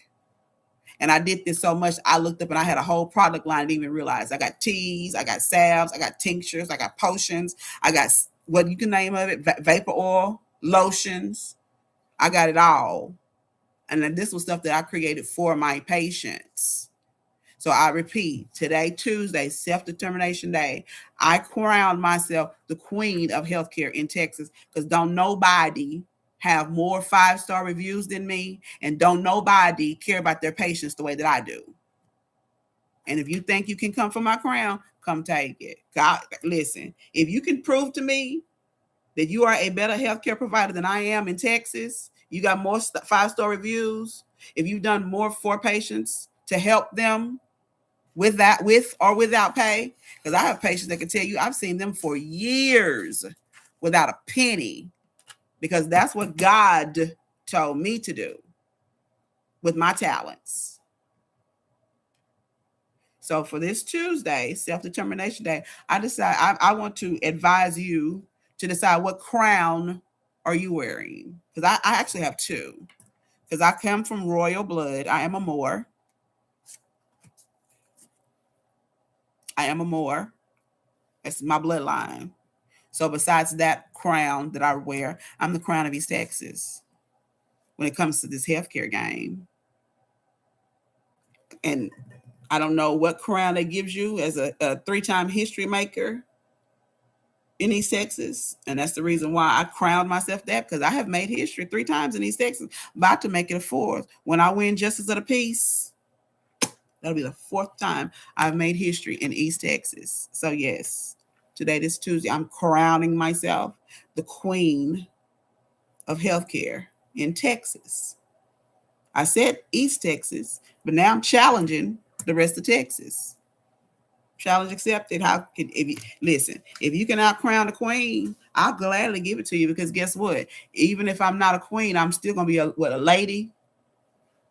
And I did this so much, I looked up and I had a whole product line. I didn't even realize. I got teas, I got salves, I got tinctures, I got potions, I got what you can name of it, vapor oil, lotions. I got it all. And then this was stuff that I created for my patients. So I repeat, today, Tuesday, self-determination day, I crowned myself the queen of healthcare in Texas because don't nobody have more 5-star reviews than me, and don't nobody care about their patients the way that I do. And if you think you can come for my crown, come take it. God, listen, if you can prove to me that you are a better healthcare provider than I am in Texas, you got more 5-star reviews, if you've done more for patients to help them with or without pay, because I have patients that can tell you I've seen them for years without a penny, because that's what God told me to do with my talents. So for this Tuesday, self-determination day, I decide I want to advise you to decide what crown are you wearing, because I actually have two, because I come from royal blood. I am a Moor. I am a Moor. That's my bloodline. So besides that crown that I wear, I'm the crown of East Texas when it comes to this healthcare game. And I don't know what crown they gives you as a 3-time history maker in East Texas. And that's the reason why I crowned myself that, because I have made history 3 times in East Texas, about to make it a 4th. When I win Justice of the Peace, that'll be the 4th time I've made history in East Texas. So yes, today, this Tuesday, I'm crowning myself the queen of healthcare in Texas. I said East Texas, but now I'm challenging the rest of Texas. Challenge accepted. How can if you listen? If you can out crown a queen, I'll gladly give it to you, because guess what? Even if I'm not a queen, I'm still gonna be a lady.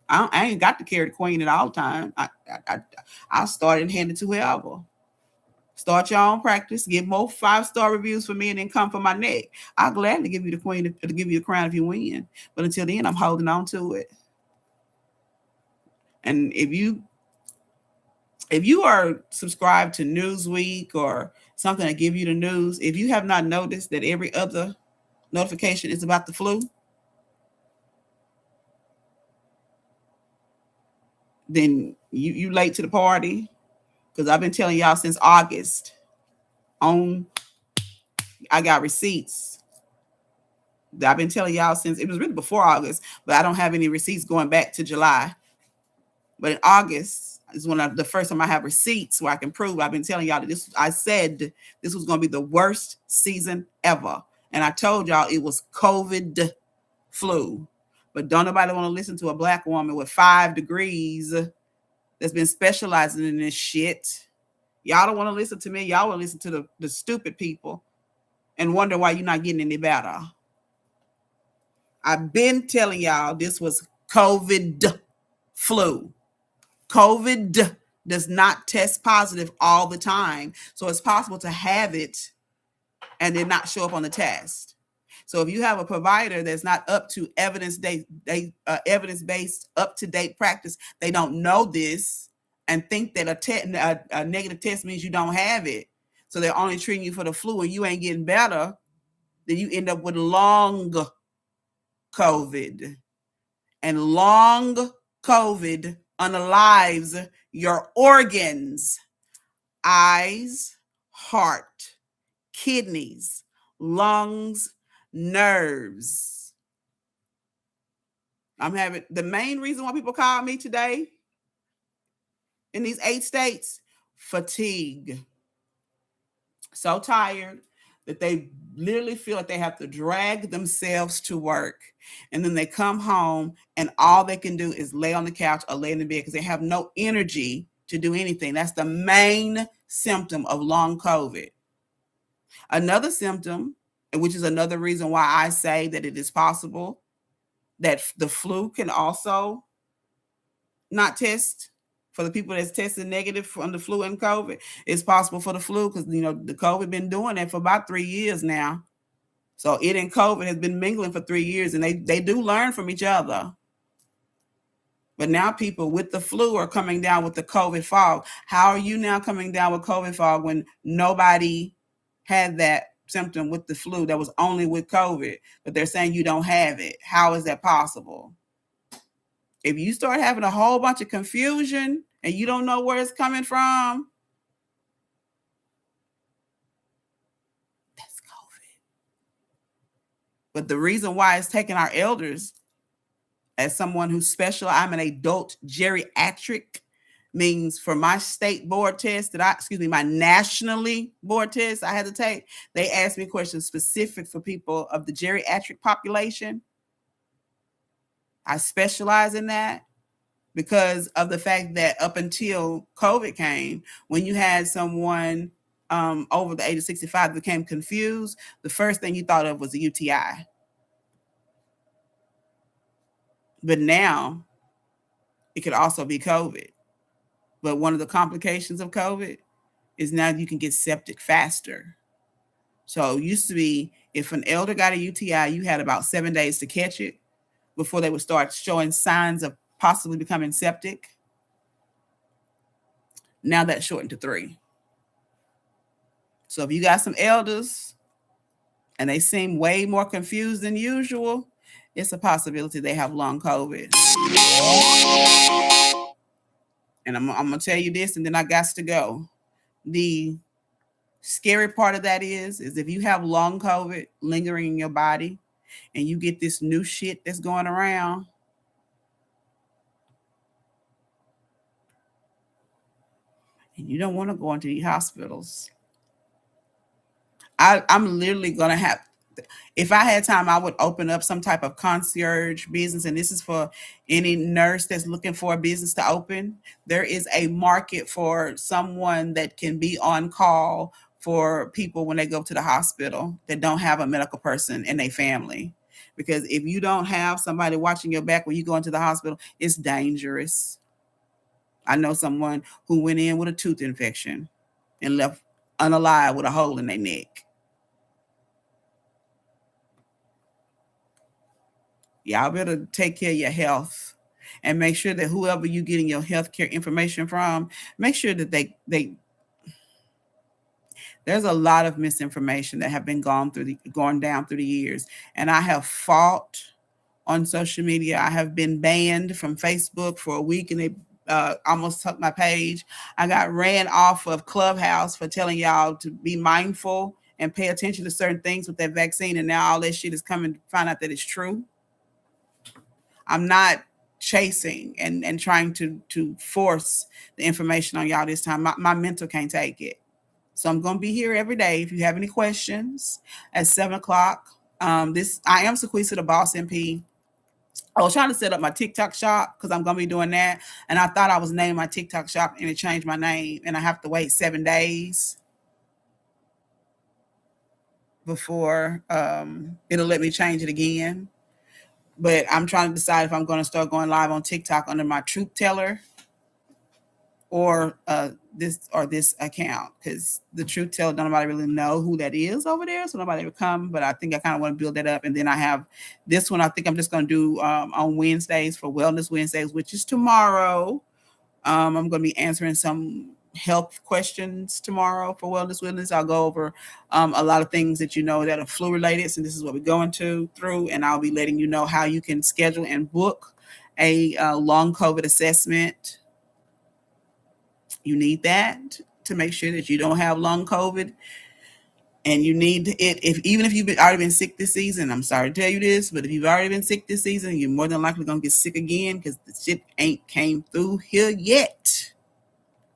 I ain't got to carry the queen at all time. I'll start and hand it to whoever. Start your own practice. Get more 5-star reviews for me, and then come for my neck. I'll gladly give you the queen to give you the crown if you win. But until then, I'm holding on to it. And if you are subscribed to Newsweek or something that give you the news, if you have not noticed that every other notification is about the flu, then you late to the party. Because I've been telling y'all since August. I got receipts. I've been telling y'all since it was really before August, but I don't have any receipts going back to July. But in August is when the first time I have receipts where I can prove. I've been telling y'all that I said this was going to be the worst season ever. And I told y'all it was COVID flu. But don't nobody want to listen to a black woman with 5 degrees that's been specializing in this shit. Y'all don't want to listen to me. Y'all want to listen to the stupid people and wonder why you're not getting any better. I've been telling y'all this was COVID flu. COVID does not test positive all the time. So it's possible to have it and then not show up on the test. So if you have a provider that's not up to evidence-based, up-to-date practice, they don't know this and think that a negative test means you don't have it. So they're only treating you for the flu and you ain't getting better. Then you end up with long COVID. And long COVID unalives your organs, eyes, heart, kidneys, lungs, nerves. I'm having the main reason why people call me today in these 8 states, fatigue. So tired that they literally feel like they have to drag themselves to work. And then they come home and all they can do is lay on the couch or lay in the bed because they have no energy to do anything. That's the main symptom of long COVID. Another symptom, which is another reason why I say that it is possible that the flu can also not test. For the people that's tested negative from the flu and COVID, it's possible for the flu because, the COVID been doing that for about 3 years now. So it and COVID has been mingling for 3 years, and they do learn from each other. But now people with the flu are coming down with the COVID fog. How are you now coming down with COVID fog when nobody had that symptom with the flu that was only with COVID, but they're saying you don't have it? How is that possible? If you start having a whole bunch of confusion and you don't know where it's coming from, that's COVID. But the reason why it's taking our elders, as someone who's special, I'm an adult geriatric, means for my state board test my nationally board test I had to take, they asked me questions specific for people of the geriatric population. I specialize in that because of the fact that up until COVID came, when you had someone over the age of 65 became confused, the first thing you thought of was a UTI. But now it could also be COVID. But one of the complications of COVID is now you can get septic faster. So it used to be if an elder got a UTI, you had about 7 days to catch it before they would start showing signs of possibly becoming septic. Now that's shortened to 3. So if you got some elders and they seem way more confused than usual, it's a possibility they have long COVID. And I'm going to tell you this, and then I got to go. The scary part of that is if you have long COVID lingering in your body and you get this new shit that's going around, and you don't want to go into the hospitals. I'm literally going to have, if I had time, I would open up some type of concierge business. And this is for any nurse that's looking for a business to open. There is a market for someone that can be on call for people when they go to the hospital that don't have a medical person in their family. Because if you don't have somebody watching your back when you go into the hospital, it's dangerous. I know someone who went in with a tooth infection and left unalive with a hole in their neck. Y'all better take care of your health and make sure that whoever you're getting your healthcare information from, make sure that they there's a lot of misinformation that have been gone down through the years. And I have fought on social media. I have been banned from Facebook for a week and they almost took my page. I got ran off of Clubhouse for telling y'all to be mindful and pay attention to certain things with that vaccine. And now all that shit is coming to find out that it's true. I'm not chasing and trying to force the information on y'all this time. My mental can't take it. So I'm going to be here every day. If you have any questions at 7:00, I am Sequisa, the Boss MP. I was trying to set up my TikTok shop because I'm going to be doing that. And I thought I was naming my TikTok shop and it changed my name. And I have to wait 7 days before it'll let me change it again. But I'm trying to decide if I'm going to start going live on TikTok under my Truth Teller or this account, because the truth tell, don't nobody really know who that is over there, so nobody ever come. But I think I kind of want to build that up, and then I have this one. I think I'm just going to do on Wednesdays for Wellness Wednesdays, which is tomorrow. I'm going to be answering some health questions tomorrow for Wellness Wednesdays. I'll go over a lot of things that you know that are flu related, and this is what we're going to through, and I'll be letting you know how you can schedule and book a long COVID assessment. You need that to make sure that you don't have long COVID, and you need it. If even if already been sick this season, I'm sorry to tell you this, but if you've already been sick this season, you're more than likely gonna get sick again because the shit ain't came through here yet.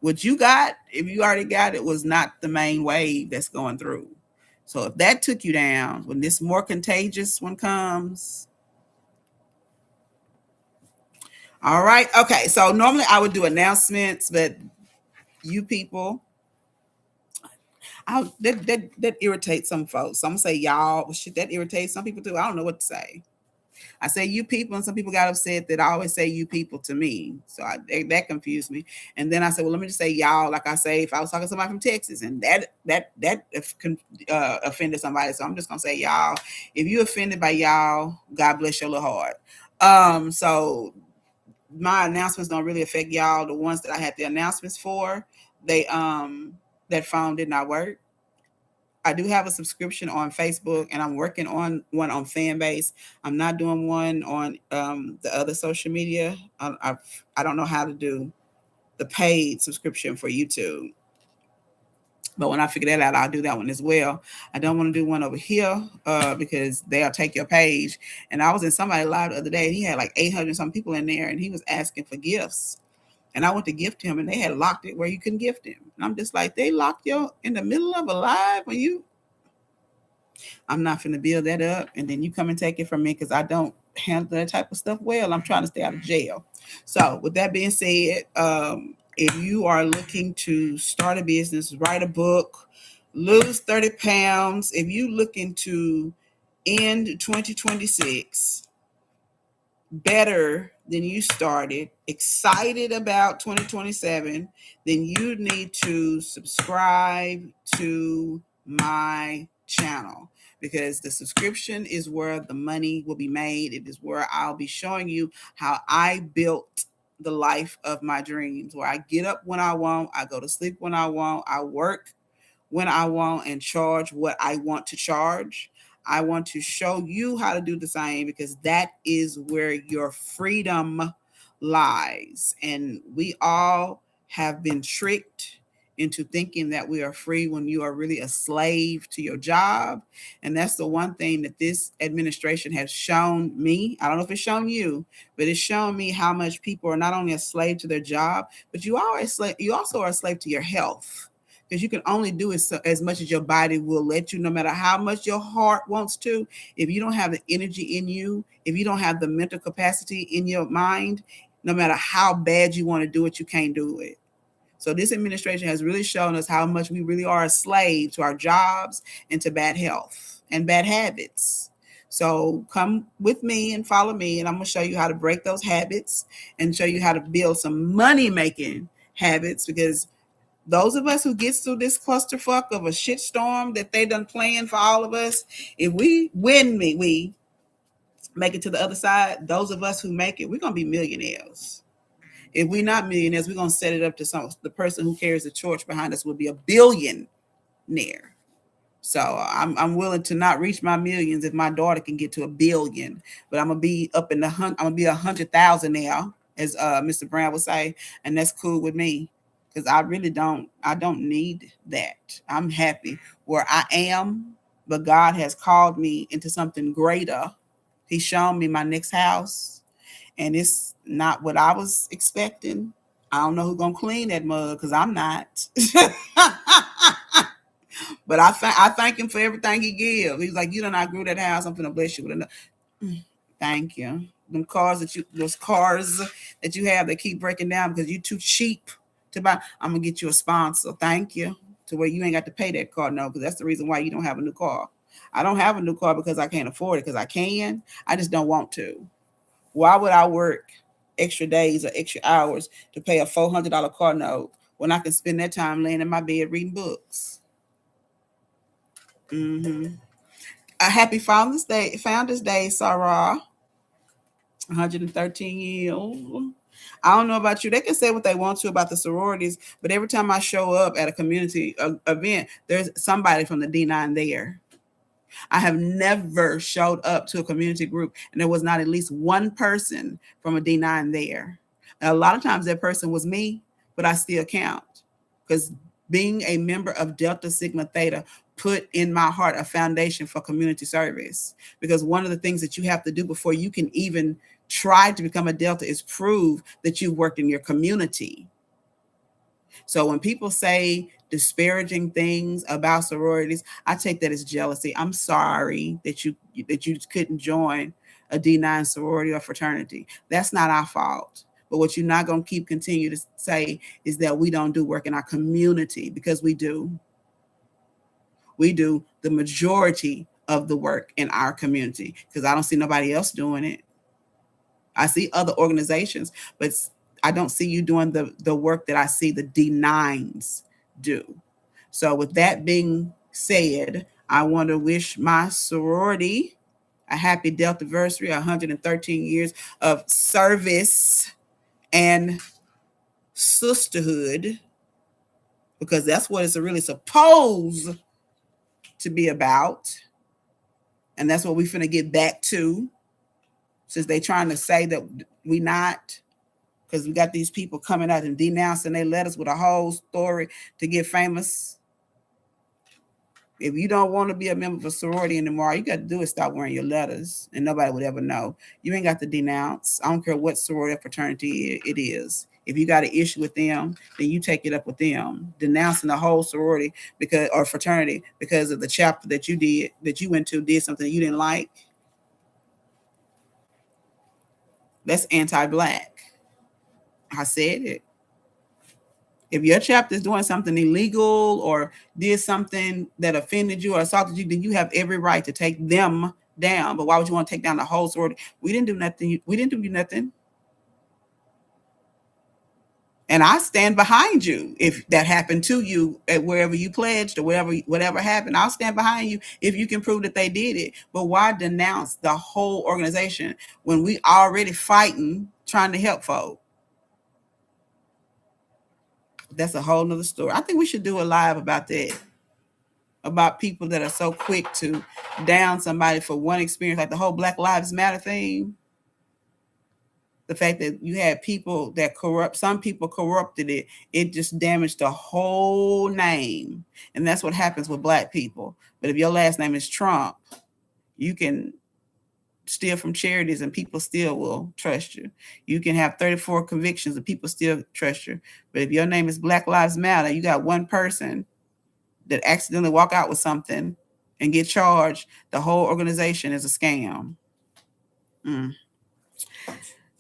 What you got, if you already got it, was not the main wave that's going through. So if that took you down, when this more contagious one comes, all right, okay. So normally I would do announcements, but you people, that irritates some folks. So I'm gonna say y'all. Well, shit, that irritates some people too. I don't know what to say. I say you people, and some people got upset that I always say you people to me. So that confused me. And then I said, well, let me just say y'all, like I say if I was talking to somebody from Texas, and that offended somebody. So I'm just gonna say y'all. If you offended by y'all, God bless your little heart. So my announcements don't really affect y'all. The ones that I had the announcements for, they that phone did not work. I do have a subscription on Facebook, and I'm working on one on Fanbase. I'm not doing one on the other social media. I don't know how to do the paid subscription for YouTube, but when I figure that out, I'll do that one as well. I don't want to do one over here because they'll take your page. And I was in somebody live the other day, and he had like 800 some people in there, and he was asking for gifts. And I went to gift him, and they had locked it where you couldn't gift him. And I'm just like, they locked you in the middle of a live when you. I'm not finna build that up, and then you come and take it from me because I don't handle that type of stuff well. I'm trying to stay out of jail. So, with that being said, if you are looking to start a business, write a book, lose 30 pounds, if you looking to end 2026 better than you started, excited about 2027, then you need to subscribe to my channel, because the subscription is where the money will be made. It is where I'll be showing you how I built the life of my dreams, where I get up when I want, I go to sleep when I want, I work when I want, and charge what I want to charge. I want to show you how to do the same, because that is where your freedom lies. And we all have been tricked into thinking that we are free when you are really a slave to your job. And that's the one thing that this administration has shown me. I don't know if it's shown you, but it's shown me how much people are not only a slave to their job, but you also are a slave to your health, because you can only do as much as your body will let you, no matter how much your heart wants to. If you don't have the energy in you, if you don't have the mental capacity in your mind, no matter how bad you want to do it, you can't do it. So this administration has really shown us how much we really are a slave to our jobs and to bad health and bad habits. So come with me and follow me, and I'm going to show you how to break those habits and show you how to build some money making habits, because those of us who gets through this clusterfuck of a shitstorm that they done planned for all of us, if we make it to the other side, those of us who make it, we're gonna be millionaires. If we're not millionaires, we're gonna set it up to the person who carries the torch behind us will be a billionaire. So I'm willing to not reach my millions if my daughter can get to a billion, but I'm gonna be up in the I'm gonna be 100,000 now, as Mr. Brown would say, and that's cool with me, because I don't need that. I'm happy where I am, but God has called me into something greater. He's shown me my next house, and it's not what I was expecting. I don't know who's gonna clean that mug because I'm not. But I thank him for everything he gives. He's like, you done outgrew that house. I'm gonna bless you with another. Thank you. Those cars that you have that keep breaking down because you're too cheap to buy. I'm gonna get you a sponsor. Thank you. To where you ain't got to pay that car, no, because that's the reason why you don't have a new car. I don't have a new car because I can't afford it, because I can. I just don't want to. Why would I work extra days or extra hours to pay a $400 car note when I can spend that time laying in my bed reading books. Mm-hmm. A happy Founders Day, Sarah. 113 years. I don't know about you. They can say what they want to about the sororities, but every time I show up at a community event, there's somebody from the D9 there. I have never showed up to a community group and there was not at least one person from a D9 there. And a lot of times that person was me, but I still count because being a member of Delta Sigma Theta put in my heart a foundation for community service. Because one of the things that you have to do before you can even try to become a Delta is prove that you worked in your community. So when people say disparaging things about sororities, I take that as jealousy. I'm sorry that you couldn't join a D9 sorority or fraternity. That's not our fault. But what you're not going to continue to say is that we don't do work in our community, because we do. We do the majority of the work in our community, because I don't see nobody else doing it. I see other organizations, but I don't see you doing the work that I see the D9s do. So with that being said, I want to wish my sorority a happy Delta anniversary, 113 years of service and sisterhood, because that's what it's really supposed to be about. And that's what we're finna get back to, since they trying to say that we not, because we got these people coming out and denouncing their letters with a whole story to get famous. If you don't want to be a member of a sorority anymore, all you got to do is stop wearing your letters, and nobody would ever know. You ain't got to denounce. I don't care what sorority or fraternity it is. If you got an issue with them, then you take it up with them. Denouncing the whole sorority because or fraternity because of the chapter that you went to did something you didn't like. That's anti-black. I said it. If your chapter is doing something illegal or did something that offended you or assaulted you, then you have every right to take them down. But why would you want to take down the whole sorority? We didn't do nothing. We didn't do nothing. And I stand behind you if that happened to you at wherever you pledged or whatever happened. I'll stand behind you if you can prove that they did it. But why denounce the whole organization when we already fighting trying to help folks? That's a whole nother story. I think we should do a live about that. About people that are so quick to down somebody for one experience, like the whole Black Lives Matter thing. The fact that you had people that some people corrupted it, it just damaged the whole name. And that's what happens with Black people. But if your last name is Trump, you can steal from charities and people still will trust you. You can have 34 convictions and people still trust you. But if your name is Black Lives Matter, you got one person that accidentally walk out with something and get charged, the whole organization is a scam. Mm.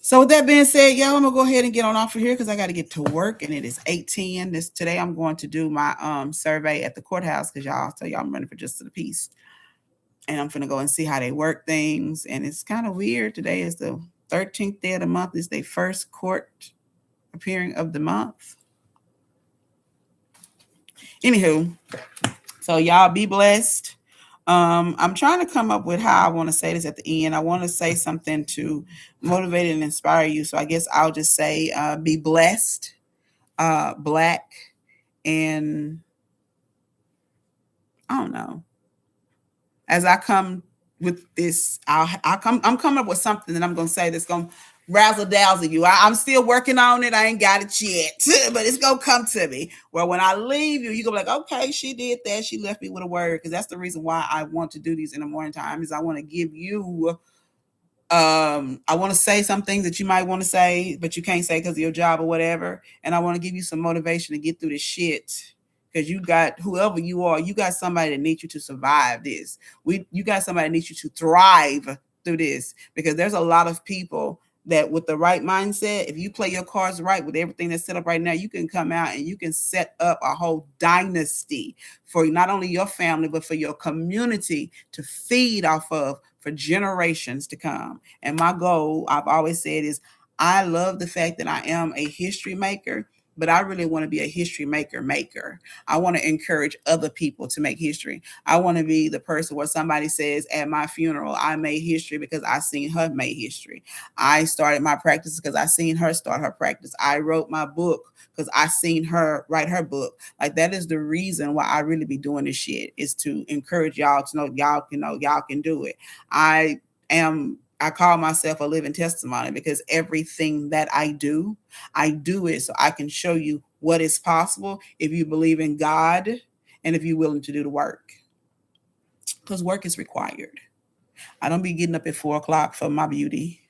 So with that being said, y'all, I'm gonna go ahead and get on off of here because I got to get to work, and it is 8:10. Today I'm going to do my survey at the courthouse because y'all tell y'all I'm running for justice of the peace, and I'm gonna go and see how they work things. And it's kind of weird. Today is the 13th day of the month. It's their first court appearing of the month. Anywho, so y'all be blessed. I'm trying to come up with how I want to say this at the end. I want to say something to motivate and inspire you. So I guess I'll just say, be blessed, Black, and I don't know. As I come with this, I'm coming up with something that I'm going to say that's going to razzle dazzle you. I'm still working on it. I ain't got it yet, but it's going to come to me. Where when I leave you, you're going to be like, okay, she did that. She left me with a word. Because that's the reason why I want to do these in the morning time is I want to give you, I want to say some things that you might want to say, but you can't say because of your job or whatever. And I want to give you some motivation to get through this shit. Because you got whoever you are, you got somebody that needs you to survive this. You got somebody that needs you to thrive through this. Because there's a lot of people that with the right mindset, if you play your cards right with everything that's set up right now, you can come out and you can set up a whole dynasty for not only your family, but for your community to feed off of for generations to come. And my goal, I've always said, is I love the fact that I am a history maker, but I really want to be a history maker. I want to encourage other people to make history. I want to be the person where somebody says at my funeral, I made history because I seen her make history. I started my practice because I seen her start her practice. I wrote my book because I seen her write her book. Like that is the reason why I really be doing this shit, is to encourage y'all to know y'all can do it. I call myself a living testimony because everything that I do it so I can show you what is possible if you believe in God and if you're willing to do the work. Because work is required. I don't be getting up at 4 o'clock for my beauty.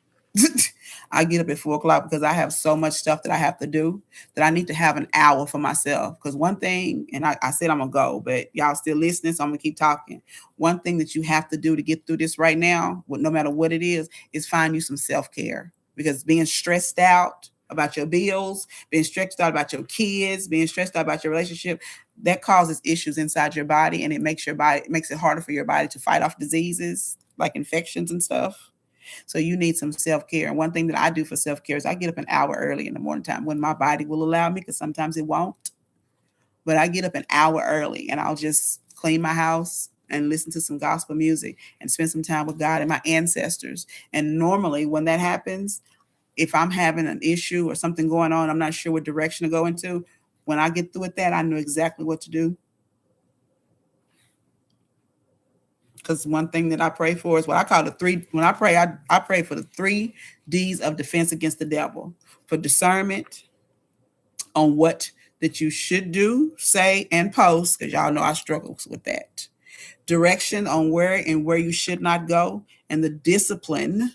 I get up at 4 o'clock because I have so much stuff that I have to do that I need to have an hour for myself. Because one thing, and I said I'm gonna go, but y'all still listening, so I'm gonna keep talking. One thing that you have to do to get through this right now, no matter what it is find you some self-care. Because being stressed out about your bills, being stressed out about your kids, being stressed out about your relationship, that causes issues inside your body, and it makes it harder for your body to fight off diseases like infections and stuff. So you need some self-care. And one thing that I do for self-care is I get up an hour early in the morning time when my body will allow me, because sometimes it won't. But I get up an hour early and I'll just clean my house and listen to some gospel music and spend some time with God and my ancestors. And normally when that happens, if I'm having an issue or something going on, I'm not sure what direction to go into, when I get through with that, I know exactly what to do. Because one thing that I pray for is what I call the three. When I pray, I pray for the 3 Ds of defense against the devil: for discernment on what that you should do, say, and post, because y'all know I struggle with that. Direction on where you should not go, and the discipline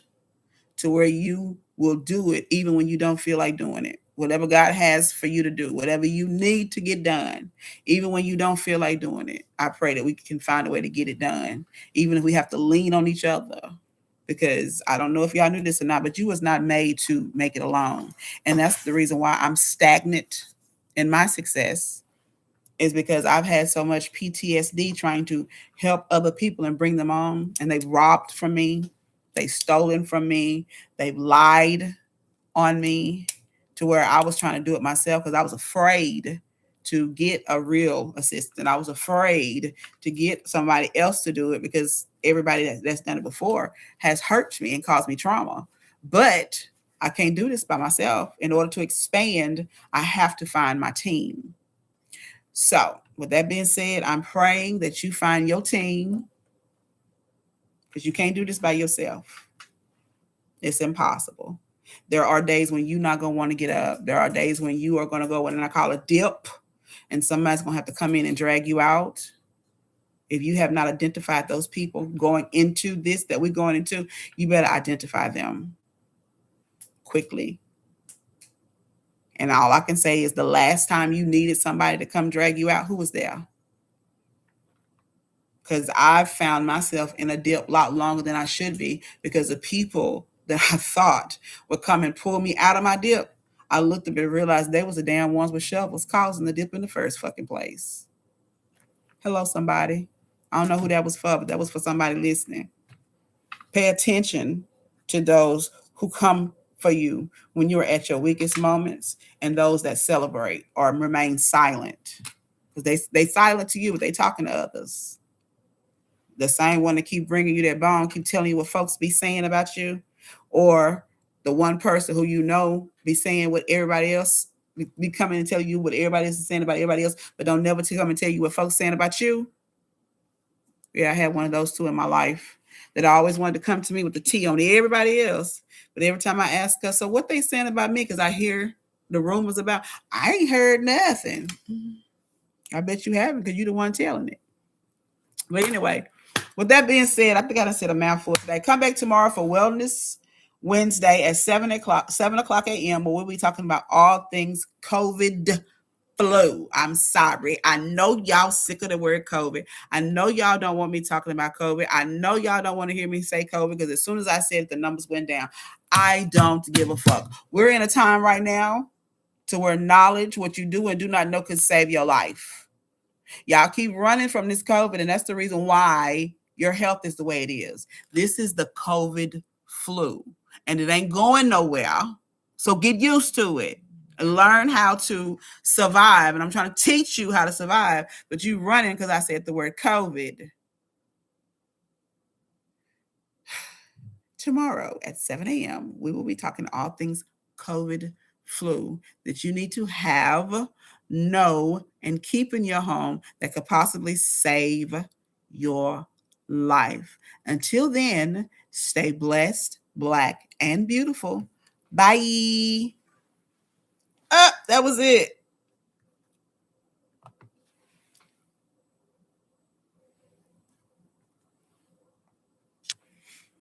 to where you will do it even when you don't feel like doing it. Whatever God has for you to do, whatever you need to get done, even when you don't feel like doing it, I pray that we can find a way to get it done, even if we have to lean on each other. Because I don't know if y'all knew this or not, but you was not made to make it alone. And that's the reason why I'm stagnant in my success, is because I've had so much PTSD trying to help other people and bring them on. And they've robbed from me, they've stolen from me, they've lied on me, to where I was trying to do it myself because I was afraid to get a real assistant. I was afraid to get somebody else to do it because everybody that's done it before has hurt me and caused me trauma. But I can't do this by myself. In order to expand, I have to find my team. So, with that being said, I'm praying that you find your team, because you can't do this by yourself. It's impossible. There are days when you're not going to want to get up. There are days when you are going to go in, and I call it dip, and somebody's going to have to come in and drag you out. If you have not identified those people going into this that we're going into, you better identify them quickly. And all I can say is, the last time you needed somebody to come drag you out, who was there? Because I've found myself in a dip a lot longer than I should be, because the people that I thought would come and pull me out of my dip, I looked up and realized they was the damn ones with shovels causing the dip in the first fucking place. Hello, somebody. I don't know who that was for, but that was for somebody listening. Pay attention to those who come for you when you're at your weakest moments, and those that celebrate or remain silent. Because they silent to you, but they talking to others. The same one that keep bringing you that bone, keep telling you what folks be saying about you, or the one person who you know be saying what everybody else, be coming and tell you what everybody else is saying about everybody else, but don't never come and tell you what folks saying about you. Yeah, I had one of those two in my life that I always wanted to come to me with the tea on everybody else. But every time I ask her, so what they saying about me? Because I hear the rumors about, I ain't heard nothing. I bet you haven't, because you the one telling it. But anyway, with that being said, I think I said a mouthful today. Come back tomorrow for Wellness Wednesday at 7 o'clock a.m. where we'll be talking about all things COVID flu. I'm sorry. I know y'all sick of the word COVID. I know y'all don't want me talking about COVID. I know y'all don't want to hear me say COVID, because as soon as I said it, the numbers went down. I don't give a fuck. We're in a time right now to where knowledge, what you do and do not know, can save your life. Y'all keep running from this COVID, and that's the reason why your health is the way it is. This is the COVID flu, and it ain't going nowhere. So get used to it. Learn how to survive. And I'm trying to teach you how to survive, but you running because I said the word COVID. Tomorrow at 7 a.m., we will be talking all things COVID flu that you need to have, know, and keep in your home that could possibly save your life. Until then, stay blessed, black, and beautiful. Bye. That was it.